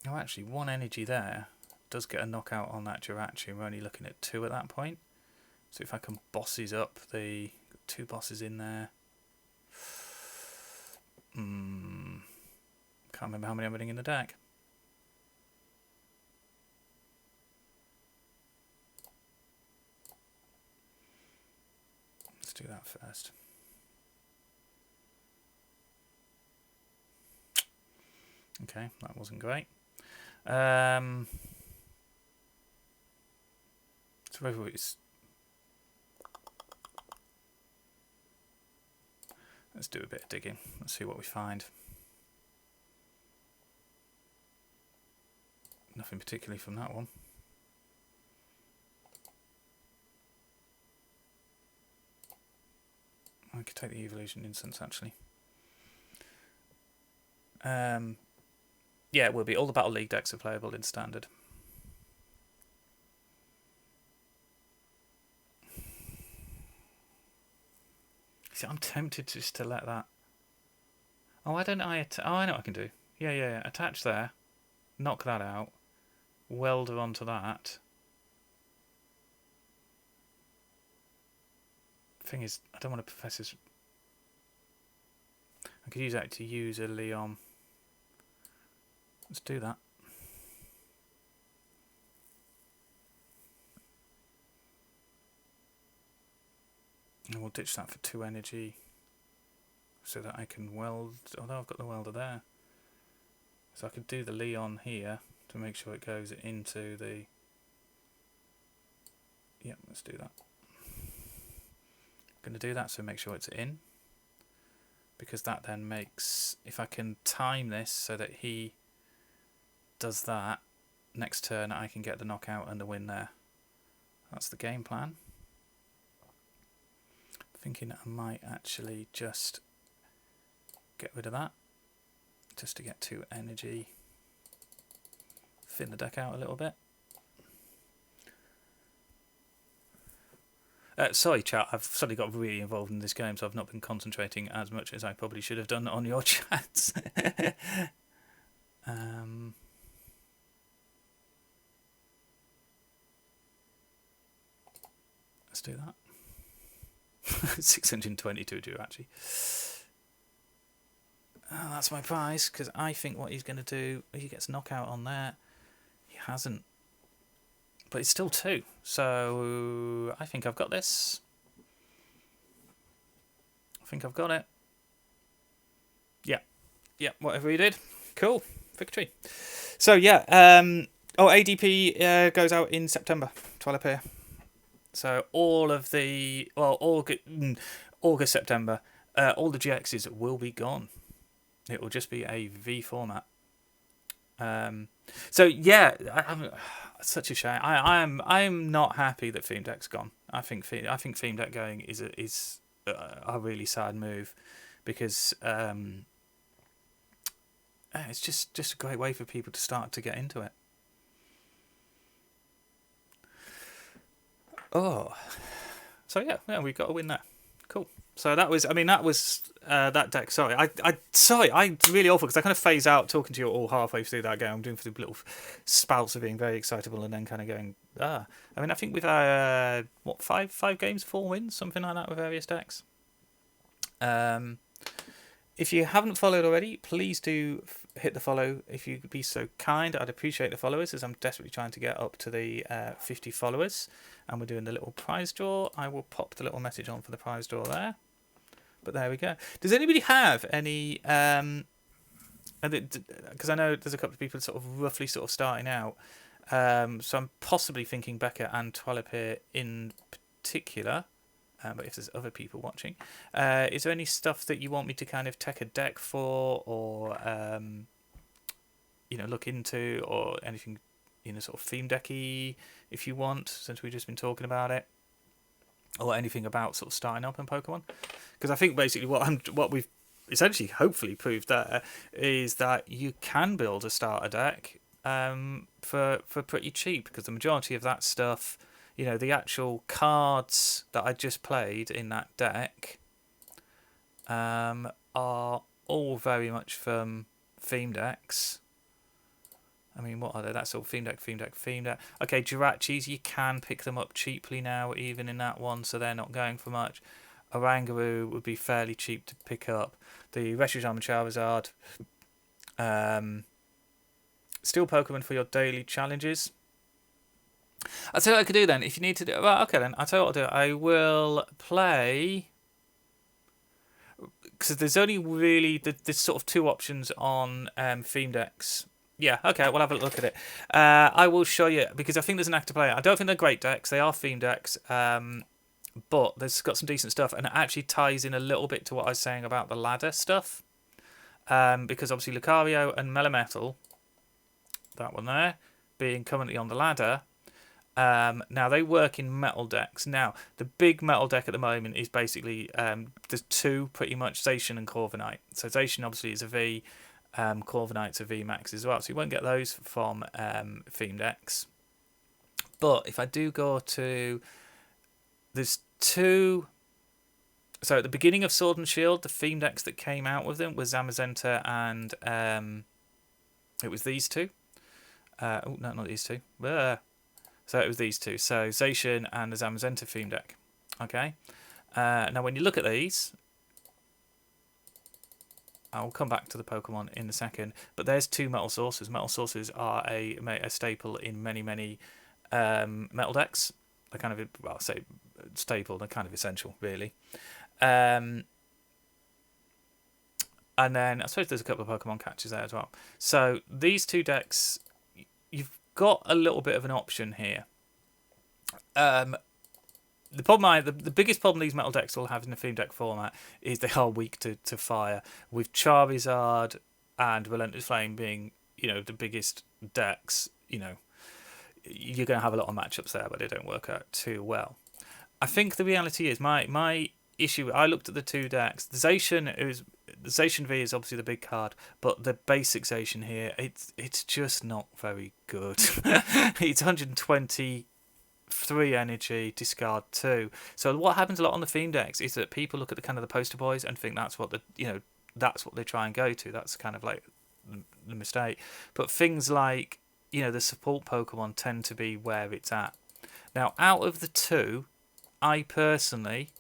Oh, actually, 1 energy there does get a knockout on that Jirachi. We're only looking at 2 at that point. So if I can bosses up the 2 bosses in there. Can't remember how many I'm putting in the deck. Let's do that first. Okay, that wasn't great. So it's... Let's do a bit of digging. Let's see what we find. Nothing particularly from that one. I could take the evolution instance actually. Yeah, it will be. All the Battle League decks are playable in standard. See, I'm tempted just to let that... Oh, why don't I... Oh, I know what I can do. Yeah. Attach there. Knock that out. Welder onto that. Thing is, I don't want to Professor's... I could use that to use a Leon. Let's do that. And we'll ditch that for 2 energy so that I can weld, although I've got the welder there. So I could do the Leon here to make sure it goes into the... Yep, let's do that. I'm going to do that so make sure it's in. Because that then makes, if I can time this so that he does that, next turn I can get the knockout and the win there. That's the game plan. Thinking I might actually just get rid of that, just to get 2 energy, thin the deck out a little bit. Sorry chat, I've suddenly got really involved in this game, so I've not been concentrating as much as I probably should have done on your chats. Let's do that. 622 Jirachi. Oh, that's my prize, because I think what he's going to do, he gets knockout on there. He hasn't. But it's still 2. So I think I've got this. I think I've got it. Yeah, whatever he did. Cool. Victory. So yeah, ADP goes out in September, Twilight. So all of the, well, August, September, all the GXs will be gone. It will just be a V format. So yeah, it's such a shame. I'm not happy that Theme Deck's gone. I think Theme Deck going is a really sad move, because it's just a great way for people to start to get into it. Oh, so yeah, we got a win there. Cool. So that was, that deck. Sorry, I'm really awful because I kind of phase out talking to you all halfway through that game. I'm doing for the little spouts of being very excitable and then kind of going, ah. I think we've had five games, 4 wins, something like that with various decks. If you haven't followed already, please do hit the follow if you could be so kind. I'd appreciate the followers, as I'm desperately trying to get up to the 50 followers. And we're doing the little prize draw. I will pop the little message on for the prize draw there. But there we go. Does anybody have any... because I know there's a couple of people sort of roughly sort of starting out. So I'm possibly thinking Becca and Twelip here in particular. But if there's other people watching, is there any stuff that you want me to kind of tech a deck for, or look into, or anything sort of theme decky if you want, since we've just been talking about it, or anything about sort of starting up in Pokemon? Because I think basically what we've essentially hopefully proved there is that you can build a starter deck for pretty cheap, because the majority of that stuff, the actual cards that I just played in that deck are all very much from theme decks. What are they? That's all theme deck. Okay, Jirachis, you can pick them up cheaply now, even in that one, so they're not going for much. Orangaroo would be fairly cheap to pick up. The Reshiram and Charizard. Still Pokemon for your daily challenges. I'll tell you what I could do then. If you need to do... Well, okay then. I'll tell you what I'll do. I will play... Because there's only really... There's sort of 2 options on theme decks. Yeah, okay, we'll have a look at it. I will show you, because I think there's an active player. I don't think they're great decks. They are theme decks. But there's got some decent stuff. And it actually ties in a little bit to what I was saying about the ladder stuff. Because obviously Lucario and Melametal, that one there, being currently on the ladder... now they work in metal decks. Now the big metal deck at the moment is basically there's 2 pretty much, Zacian and Corviknight. So Zacian obviously is a V, Corviknight's a V max as well. So you won't get those from theme decks. But if I do go to, there's 2. So at the beginning of Sword and Shield, the theme decks that came out with them was Zamazenta and it was these 2. No, not these 2. So it was these 2. So Zacian and the Zamazenta theme deck. Okay. Now when you look at these, I'll come back to the Pokemon in a second. But there's 2 metal sources. Metal sources are a staple in many metal decks. They're kind of, well, say staple. They're kind of essential, really. And then I suppose there's a couple of Pokemon catchers there as well. So these 2 decks, you've got a little bit of an option here. The problem, the biggest problem these metal decks will have in the theme deck format is they are weak to fire. With Charizard and Relentless Flame being, the biggest decks, you're going to have a lot of matchups there, but they don't work out too well. I think the reality is my issue. I looked at the 2 decks. The Zacian V is obviously the big card, but the basic Zacian here, it's just not very good. It's 123 energy, discard 2. So what happens a lot on the theme decks is that people look at the kind of the poster boys and think that's what that's what they try and go to. That's kind of like the mistake. But things like the support Pokemon tend to be where it's at. Now, out of the 2, I personally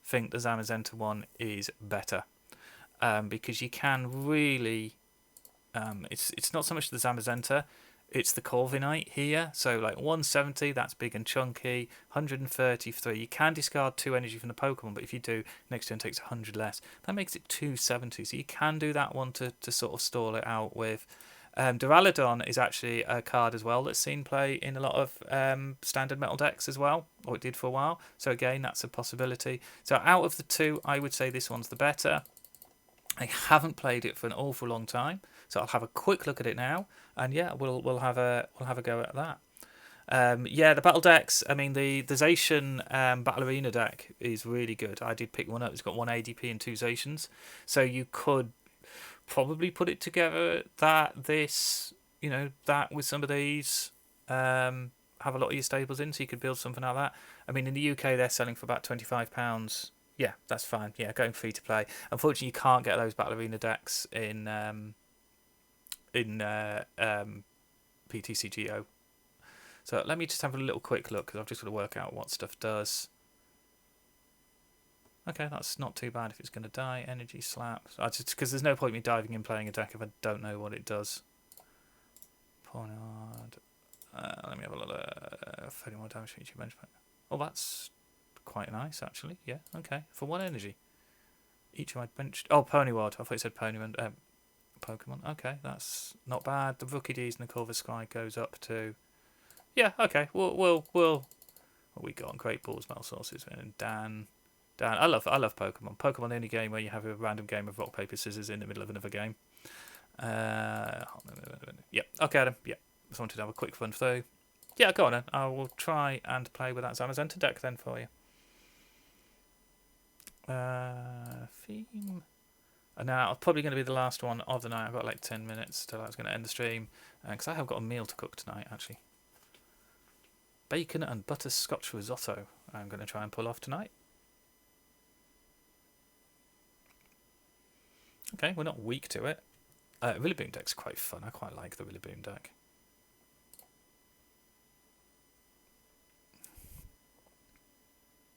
think the Zamazenta one is better. Because you can really, it's not so much the Zamazenta, it's the Corviknight here. So like 170, that's big and chunky. 133, you can discard 2 energy from the Pokemon, but if you do, next turn takes 100 less. That makes it 270, so you can do that one to sort of stall it out with. Duraludon is actually a card as well that's seen play in a lot of standard metal decks as well, or it did for a while. So again, that's a possibility. So out of the 2, I would say this one's the better. I haven't played it for an awful long time, So I'll have a quick look at it now, and yeah, we'll have a go at that. Yeah, the battle decks. I mean, the Zacian Battle Arena deck is really good. I did pick one up. It's got one ADP and two Zacians, so you could probably put it together that with some of these. Have a lot of your staples in, so you could build something like that. I mean, in the UK, they're selling for about £25. Yeah, that's fine. Yeah, going free to play. Unfortunately, you can't get those Battle Arena decks in PTCGO. So let me just have a little quick look, because I've just got to work out what stuff does. Okay, that's not too bad if it's going to die. Energy slaps. Because there's no point me diving in playing a deck if I don't know what it does. Pornard. Let me have a look. 30 more damage for each benchmark. Oh, that's quite nice, actually. Yeah, okay. For one energy. Each of my benched... Oh, Ponyward. I thought you said Pokemon. Okay, that's not bad. The Rookie D's and the Corvus Sky goes up to... Yeah, okay. We'll what we got on Great Balls, Metal Sources, and Dan. I love Pokemon. Pokemon, the only game where you have a random game of rock, paper, scissors in the middle of another game. Yep. Okay, Adam. Yep. Just wanted to have a quick run through. Yeah, go on then. I will try and play with that Zamazenta deck then for you. Theme. And now, probably going to be the last one of the night. I've got like 10 minutes till I was going to end the stream. Because I have got a meal to cook tonight, actually. Bacon and butterscotch risotto I'm going to try and pull off tonight. Okay, we're not weak to it. Rillaboom deck's quite fun. I quite like the Rillaboom deck.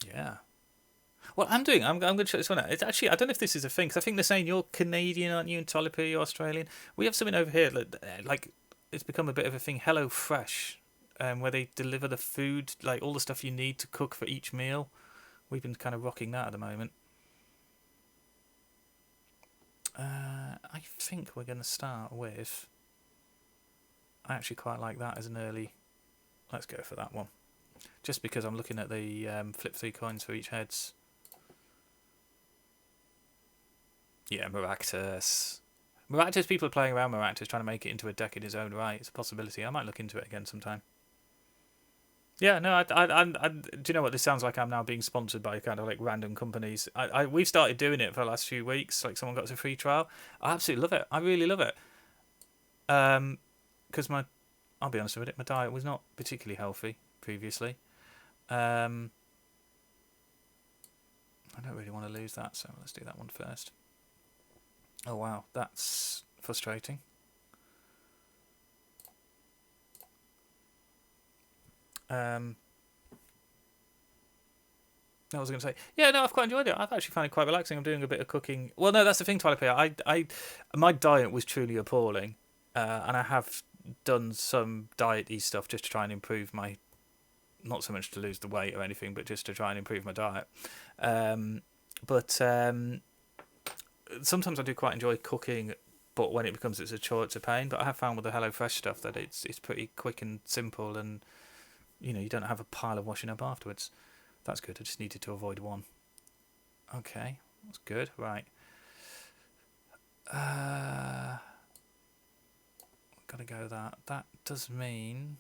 Yeah. Well, I'm going to show this one out. It's actually, I don't know if this is a thing, because I think they're saying you're Canadian, aren't you, and Tolipi, you're Australian. We have something over here, like it's become a bit of a thing, Hello Fresh, where they deliver the food, like all the stuff you need to cook for each meal. We've been kind of rocking that at the moment. I think we're going to start with... I actually quite like that as an early... Let's go for that one. Just because I'm looking at the flip 3 coins for each heads. Yeah, Maractus. Maractus, people are playing around Maractus, trying to make it into a deck in his own right. It's a possibility. I might look into it again sometime. Yeah, no, do you know what? This sounds like I'm now being sponsored by kind of like random companies. We've started doing it for the last few weeks. Like someone got us a free trial. I absolutely love it. I really love it. Because I'll be honest with it, my diet was not particularly healthy previously. I don't really want to lose that, so let's do that one first. Oh wow, that's frustrating. I was going to say, yeah, no, I've quite enjoyed it. I've actually found it quite relaxing. I'm doing a bit of cooking. Well, no, that's the thing, Tyler. My diet was truly appalling, and I have done some diet-y stuff just to try and improve my, not so much to lose the weight or anything, but just to try and improve my diet. But sometimes I do quite enjoy cooking, but when it becomes it's a chore, it's a pain. But I have found with the HelloFresh stuff that it's pretty quick and simple, and you don't have a pile of washing up afterwards. That's good. I just needed to avoid one. Okay, that's good. Right. Gotta go that. That does mean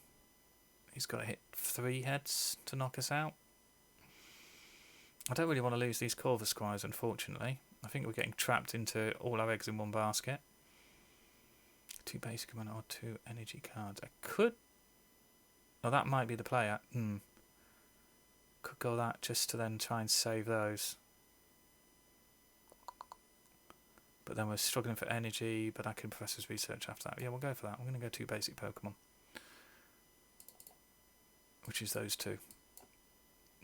he's got to hit 3 heads to knock us out. I don't really want to lose these Corvus Squires, unfortunately. I think we're getting trapped into all our eggs in one basket. 2 basic mana or 2 energy cards. I could... Oh, that might be the play. Could go that just to then try and save those. But then we're struggling for energy, but I can Professor's Research after that. Yeah, we'll go for that. I'm going to go 2 basic Pokemon. Which is those 2.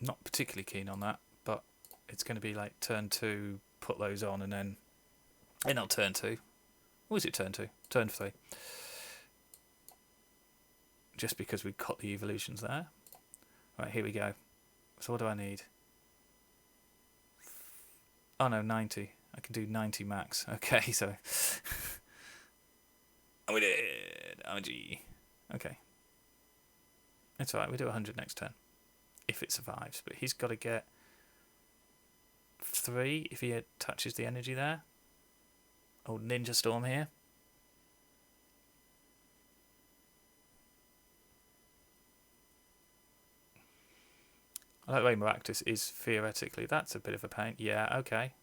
Not particularly keen on that, but it's going to be like turn 2, put those on, and then... not turn 2. Or is it turn 2? Turn 3. Just because we got the evolutions there. Right, here we go. So what do I need? Oh no, 90. I can do 90 max. Okay, so... and we did! OG. Okay. It's alright, we do 100 next turn. If it survives. But he's got to get 3 if he touches the energy there. Old Ninja Storm here. I like the way Maractus is theoretically. That's a bit of a pain. Yeah, okay.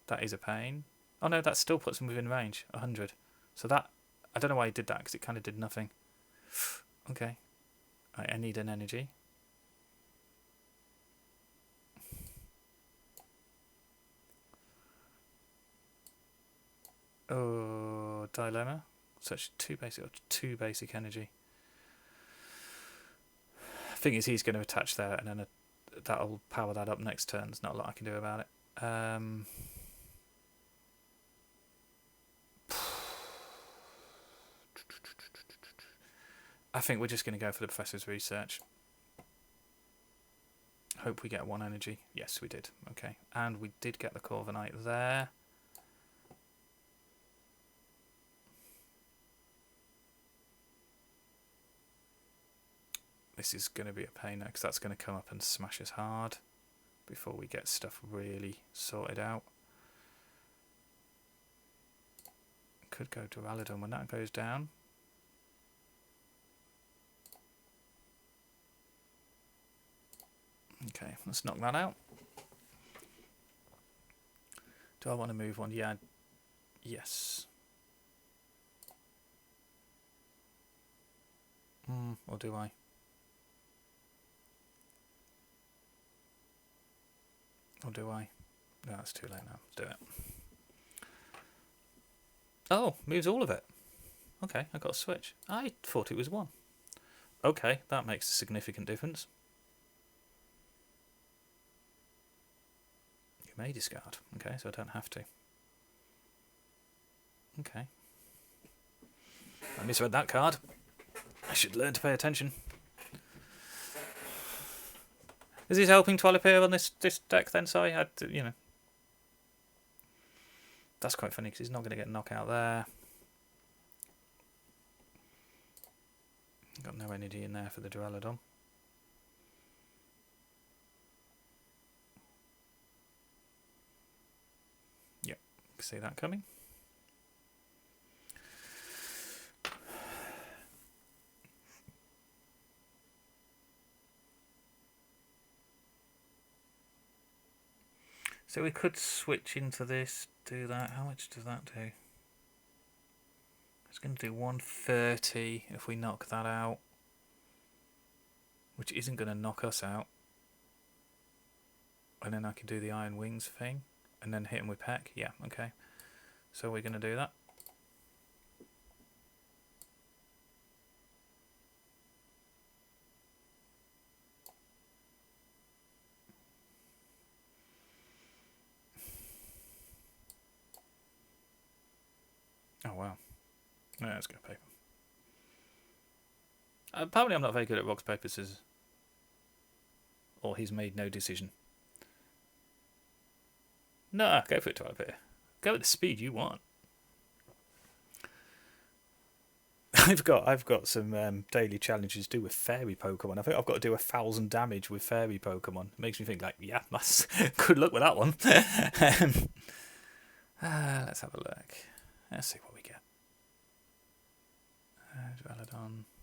That is a pain. Oh no, that still puts him within range. 100. So that... I don't know why he did that, because it kind of did nothing. Okay. I need an energy. Oh, dilemma. Such two basic energy. Thing is, he's going to attach there, and then that'll power that up next turn. There's not a lot I can do about it. I think we're just going to go for the Professor's Research. Hope we get one energy. Yes, we did. Okay. And we did get the Corviknight there. This is going to be a pain now, because that's going to come up and smash us hard before we get stuff really sorted out. Could go Duraludon when that goes down. Okay, let's knock that out. Do I want to move one? Yeah. Yes. Or do I? Or do I? No, it's too late now. Let's do it. Oh, moves all of it. Okay, I got a switch. I thought it was one. Okay, that makes a significant difference. You may discard. Okay, so I don't have to. Okay. I misread that card. I should learn to pay attention. Is he helping Twilopere on this deck then? Sorry, you know. That's quite funny because he's not going to get knocked out there. Got no energy in there for the Duraludon. Yep, can see that coming. So we could switch into this, do that. How much does that do? It's going to do 130 if we knock that out, which isn't going to knock us out. And then I can do the Iron Wings thing and then hit him with Peck. Yeah, okay. So we're going to do that. Oh wow. No, let's go paper. Apparently I'm not very good at rocks, paper, scissors. Or he's made no decision. No, go for it, Twilight. Go at the speed you want. I've got some daily challenges to do with fairy Pokemon. I think I've got to do 1,000 damage with fairy Pokemon. It makes me think like, yeah, that's good luck with that one. Let's have a look. Let's see what we get.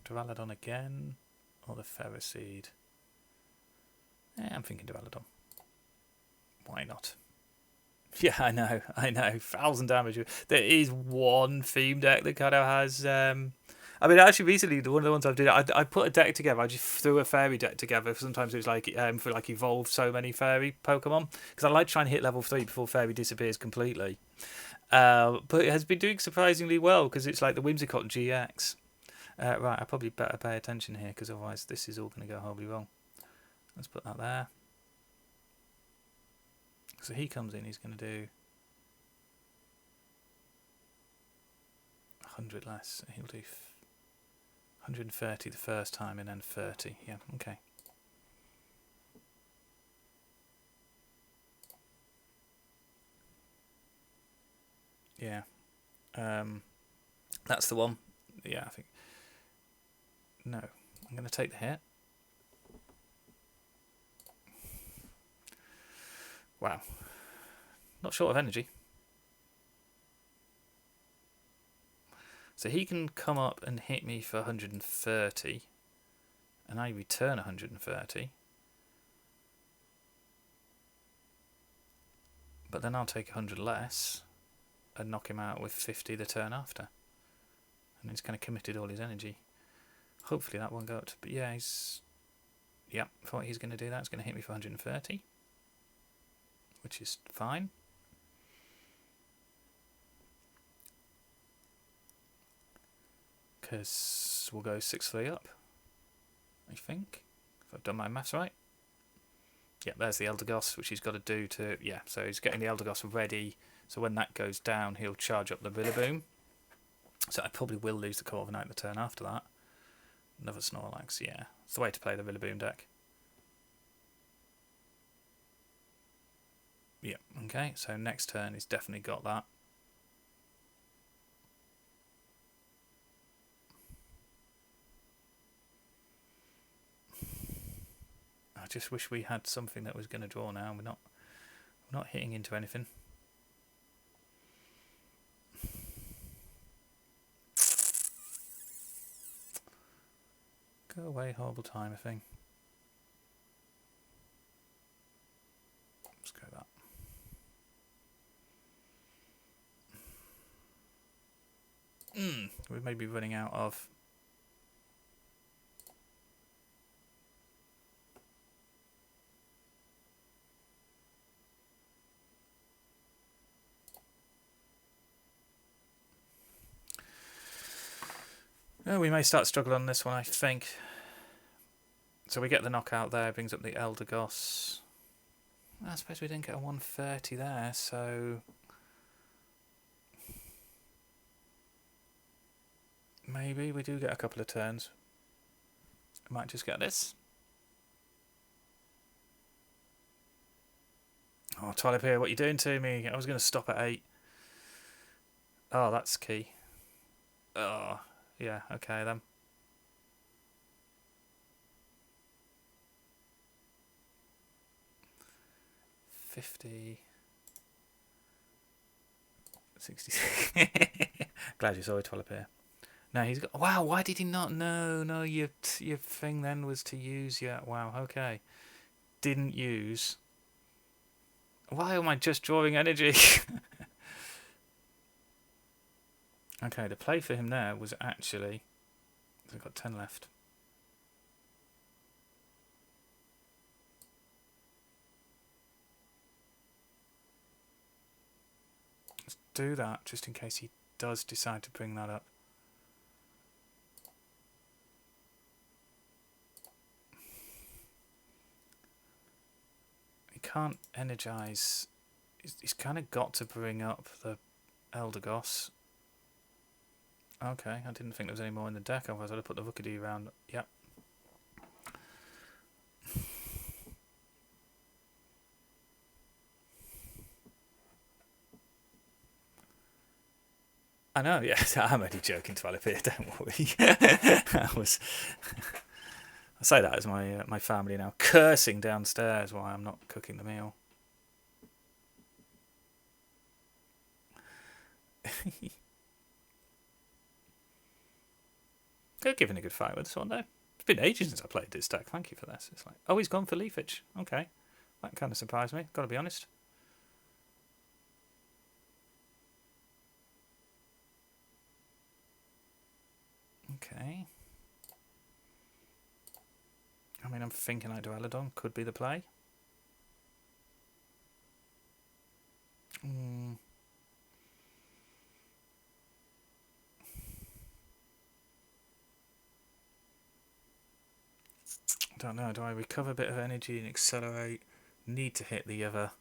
Duraludon again, or the Ferroseed. I'm thinking Duraludon. Why not? Yeah, I know. 1,000 damage. There is one theme deck that kind of has. I mean, actually, recently one of the ones I've did, I put a deck together. I just threw a fairy deck together. Sometimes it was like for like evolved so many fairy Pokemon because I like trying to hit level 3 before fairy disappears completely. But it has been doing surprisingly well because it's like the Whimsicott GX. Right, I probably better pay attention here because otherwise this is all going to go horribly wrong. Let's put that there. So he comes in, he's going to do 100 less. He'll do 130 the first time and then 30. Yeah, okay. Yeah. That's the one. Yeah, I think. No, I'm going to take the hit. Wow. Not short of energy. So he can come up and hit me for 130. And I return 130. But then I'll take 100 less and knock him out with 50 the turn after. And he's kind of committed all his energy. Hopefully that won't go up to... But yeah, he's... Yep, thought he's going to do that. It's going to hit me for 130. Which is fine. Because we'll go 6-3 up, I think, if I've done my maths right. Yeah, there's the Elder Goss, which he's got to do to... Yeah, so he's getting the Elder Goss ready, so when that goes down, he'll charge up the Rillaboom. So I probably will lose the Corviknight the turn after that. Another Snorlax, yeah. It's the way to play the Rillaboom deck. Yeah, okay, so next turn he's definitely got that. I just wish we had something that was going to draw now. We're not hitting into anything. Go away, horrible timer thing. Let's go that. We may be running out of... Oh, we may start struggling on this one, I think. So we get the knockout there, brings up the Elder Goss. I suppose we didn't get a 130 there, so... Maybe we do get a couple of turns. I might just get this. Oh, Twilight, what are you doing to me? I was going to stop at 8. Oh, that's key. Oh, yeah, okay then. $50... 60... Glad you saw it, Twilight. No, he's got... Wow, why did he not? No, your thing then was to use... Yeah, wow, okay. Didn't use... Why am I just drawing energy? Okay, the play for him there was actually... I've got 10 left. Let's do that, just in case he does decide to bring that up. He can't energize... He's kind of got to bring up the Elder Goss. Okay, I didn't think there was any more in the deck, otherwise I'd have put the Rookidee around. Yep. I know, yes, I'm only joking, Twilight, don't worry. I say that as my family now cursing downstairs while I'm not cooking the meal. They're giving a good fight with this one, though. It's been ages since I played this deck. Thank you for this. It's like, oh, he's gone for Leafage. Okay. That kind of surprised me, got to be honest. Okay. I mean, I'm thinking like Dualodon could be the play. Don't know, do I recover a bit of energy and accelerate? Need to hit the other.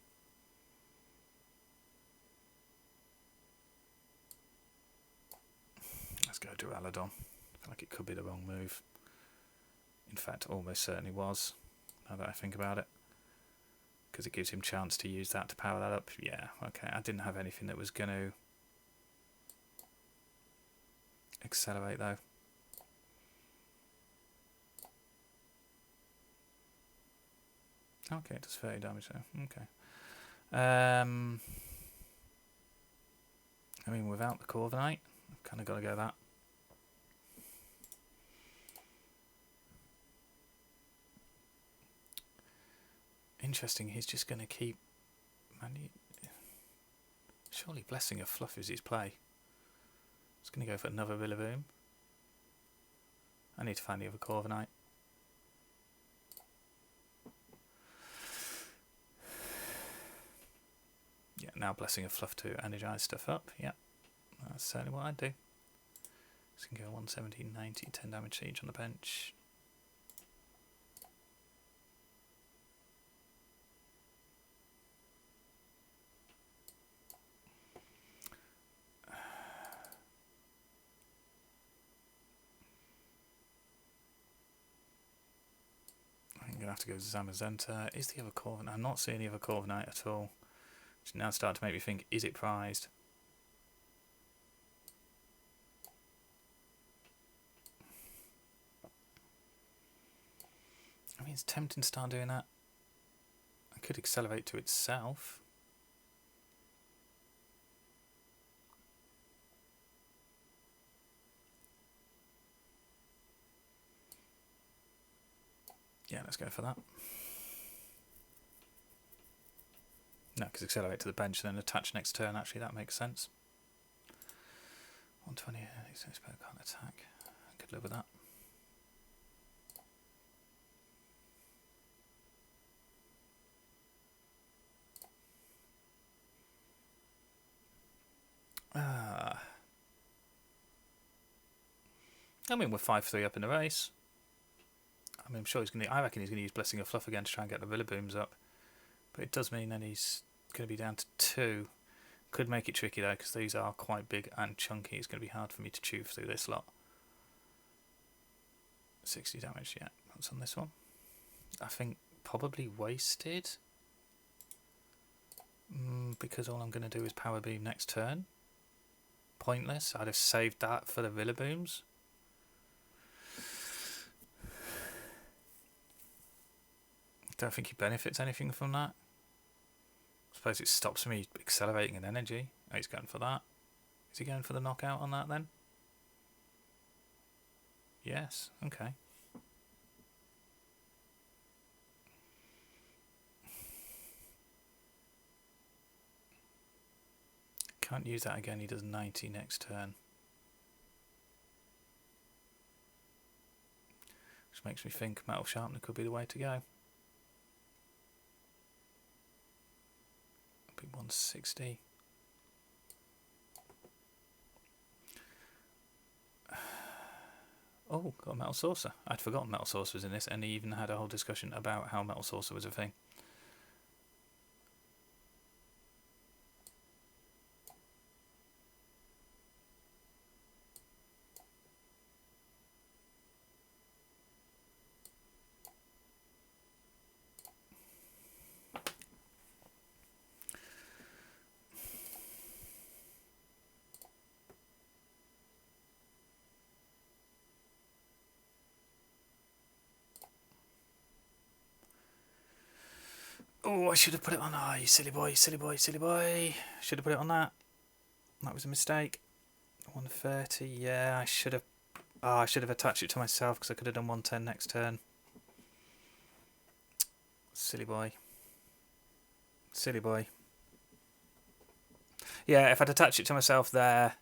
Let's go Dualodon. I feel like it could be the wrong move. In fact, almost certainly was, now that I think about it. Because it gives him chance to use that to power that up. Yeah, okay. I didn't have anything that was going to accelerate, though. Okay, it does 30 damage though. Okay. I mean, without the Corviknight, I've kind of got to go that. Interesting, he's just going to keep... Surely Blessing of Fluff is his play. It's going to go for another Rillaboom. I need to find the other Corviknight. Yeah, now Blessing of Fluff to energise stuff up. Yeah, that's certainly what I'd do. So you can go 117, 90, 10 damage to each on the bench. I'm going to have to go Zamazenta. Is the other Corviknight? I'm not seeing the other Corviknight at all. It's now starting to make me think, is it prized? I mean, it's tempting to start doing that. I could accelerate to itself. Yeah, let's go for that. No, because accelerate to the bench and then attach next turn. Actually, that makes sense. 120, can't attack. I could live with that. I mean, we're 5-3 up in the race. I mean, I'm sure he's going to. I reckon he's going to use Blessing of Fluff again to try and get the Rillabooms up. But it does mean then he's going to be down to 2. Could make it tricky though, because these are quite big and chunky. It's going to be hard for me to chew through this lot. 60 damage, yeah. What's on this one? I think probably wasted. Because all I'm going to do is Power Beam next turn. Pointless. I'd have saved that for the Rillabooms. Don't think he benefits anything from that. I suppose it stops me accelerating in energy. Oh, he's going for that. Is he going for the knockout on that then? Yes, okay. Can't use that again, he does 90 next turn. Which makes me think Metal Sharpener could be the way to go. 160. Oh, got a Metal Saucer. I'd forgotten Metal Saucer was in this, and he even had a whole discussion about how Metal Saucer was a thing. Oh, I should have put it on. Oh, you silly boy, silly boy, silly boy. Should have put it on that. That was a mistake. 130, yeah, I should have. Oh, I should have attached it to myself because I could have done 110 next turn. Silly boy. Silly boy. Yeah, if I'd attached it to myself there,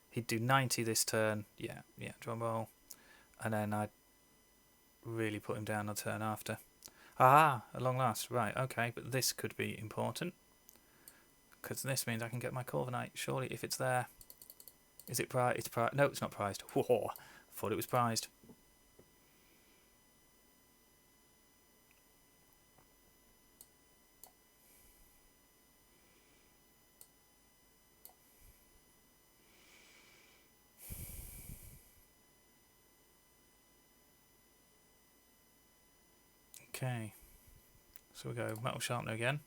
he'd do 90 this turn. Yeah, drum roll. And then I'd really put him down the turn after. Ah, at long last. Right, okay, but this could be important. Because this means I can get my Corviknight, surely, if it's there. Is it prized? It's prized. No, it's not prized. Whoa, thought it was prized. Okay. So we go Metal Sharpener again.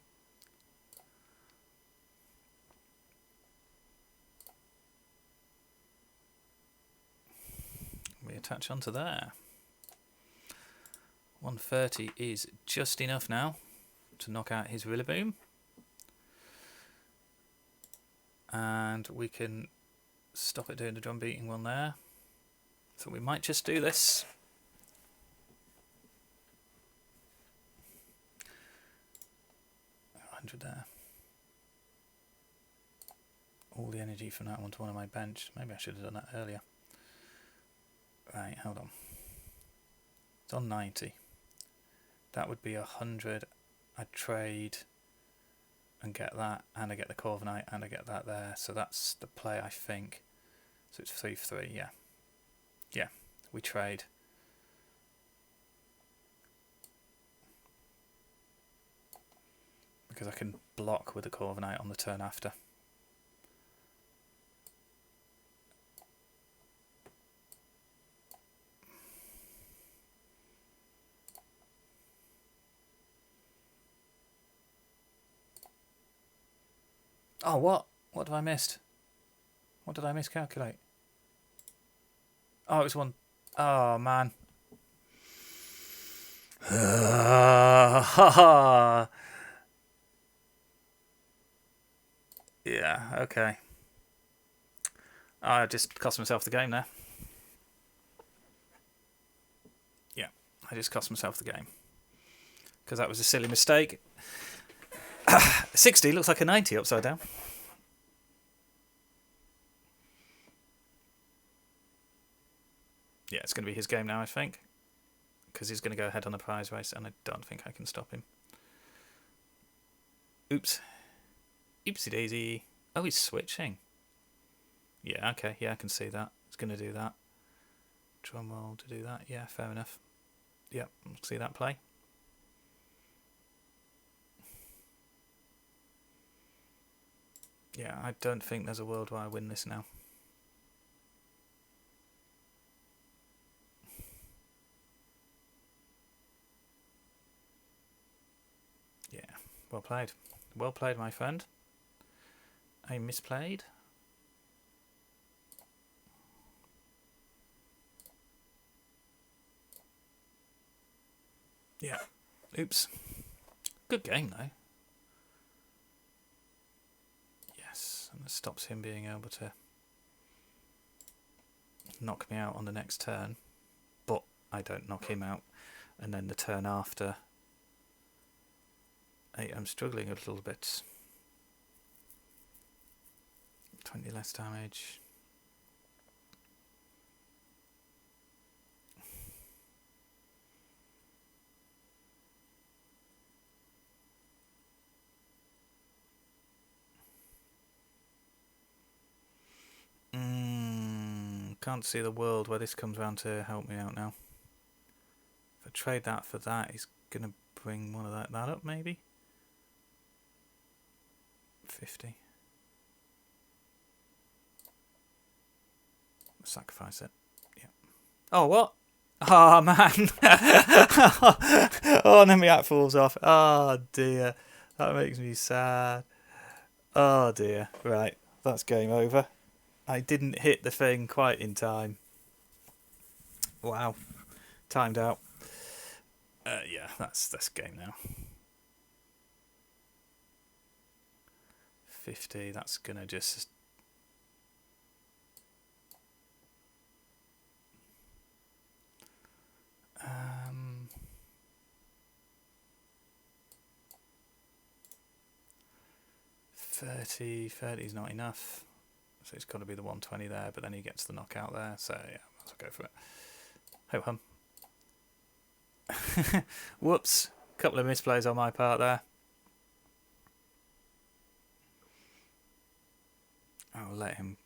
We attach onto there. 130 is just enough now to knock out his Rillaboom. And we can stop it doing the drum beating one there. So we might just do this. There. all the energy from that onto one of my bench. Maybe I should have done that earlier. Right, hold on. It's on 90. That would be 100. I'd trade and get that, and I get the Corviknight, and I get that there. So that's the play, I think. So it's 3 for 3, yeah. Yeah, we trade. Because I can block with the Corviknight on the turn after. Oh, what? What have I missed? What did I miscalculate? Oh, it was one. Oh, man. Yeah, okay. I just cost myself the game there. Yeah, I just cost myself the game. Because that was a silly mistake. 60 looks like a 90 upside down. Yeah, it's going to be his game now, I think. Because he's going to go ahead on the prize race, and I don't think I can stop him. Oops. Oopsie daisy. Oh, he's switching. Yeah, okay. Yeah, I can see that. He's going to do that. Drum roll to do that. Yeah, fair enough. Yep, see that play. Yeah, I don't think there's a world where I win this now. Yeah, well played. Well played, my friend. I misplayed. Yeah. Oops. Good game, though. Yes, and it stops him being able to knock me out on the next turn. But I don't knock him out. And then the turn after, I'm struggling a little bit. 20 less damage. Can't see the world where this comes round to help me out now. If I trade that for that, he's going to bring one of that up, maybe? 50. Sacrifice it. Yeah. Oh, what? Oh, man. Oh, and then my hat falls off. Oh, dear. That makes me sad. Oh, dear. Right. That's game over. I didn't hit the thing quite in time. Wow. Timed out. Yeah, that's game now. 50. That's going to just... 30 is not enough, so it's got to be the 120 there, but then he gets the knockout there, so yeah, I'll go for it. Ho hum. Whoops, couple of misplays on my part there. I'll let him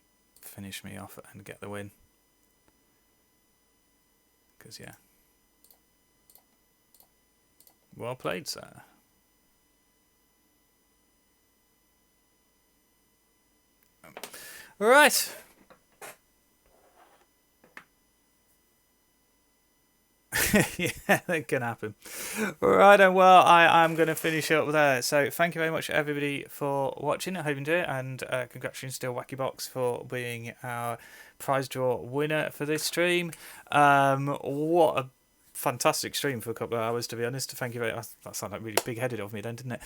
finish me off and get the win, because yeah, well played, sir. Right. Yeah, that can happen. Right, and well, I'm going to finish up there. So thank you very much, everybody, for watching. I hope you enjoyed it, and congratulations to Wacky Box for being our prize draw winner for this stream. What a fantastic stream for a couple of hours, to be honest. Thank you very much. That sounded like really big-headed of me then, didn't it?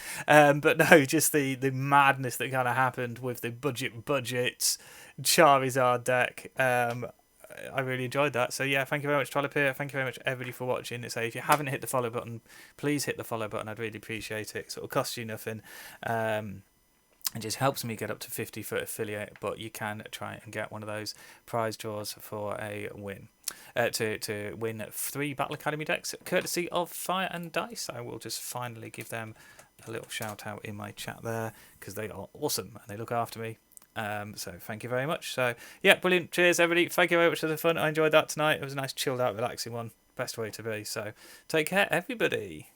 But no, just the madness that kind of happened with the budgets, Charizard deck. I really enjoyed that. So yeah, thank you very much, Trollopere. Thank you very much, everybody, for watching. So if you haven't hit the follow button, please hit the follow button. I'd really appreciate it. So it'll cost you nothing. It just helps me get up to 50 for affiliate, but you can try and get one of those prize draws for a win. To win 3 Battle Academy decks, courtesy of Fire and Dice. I will just finally give them a little shout out in my chat there, because they are awesome and they look after me. So thank you very much. So yeah, brilliant. Cheers, everybody. Thank you very much for the fun. I enjoyed that tonight. It was a nice, chilled out, relaxing one. Best way to be. So take care, everybody.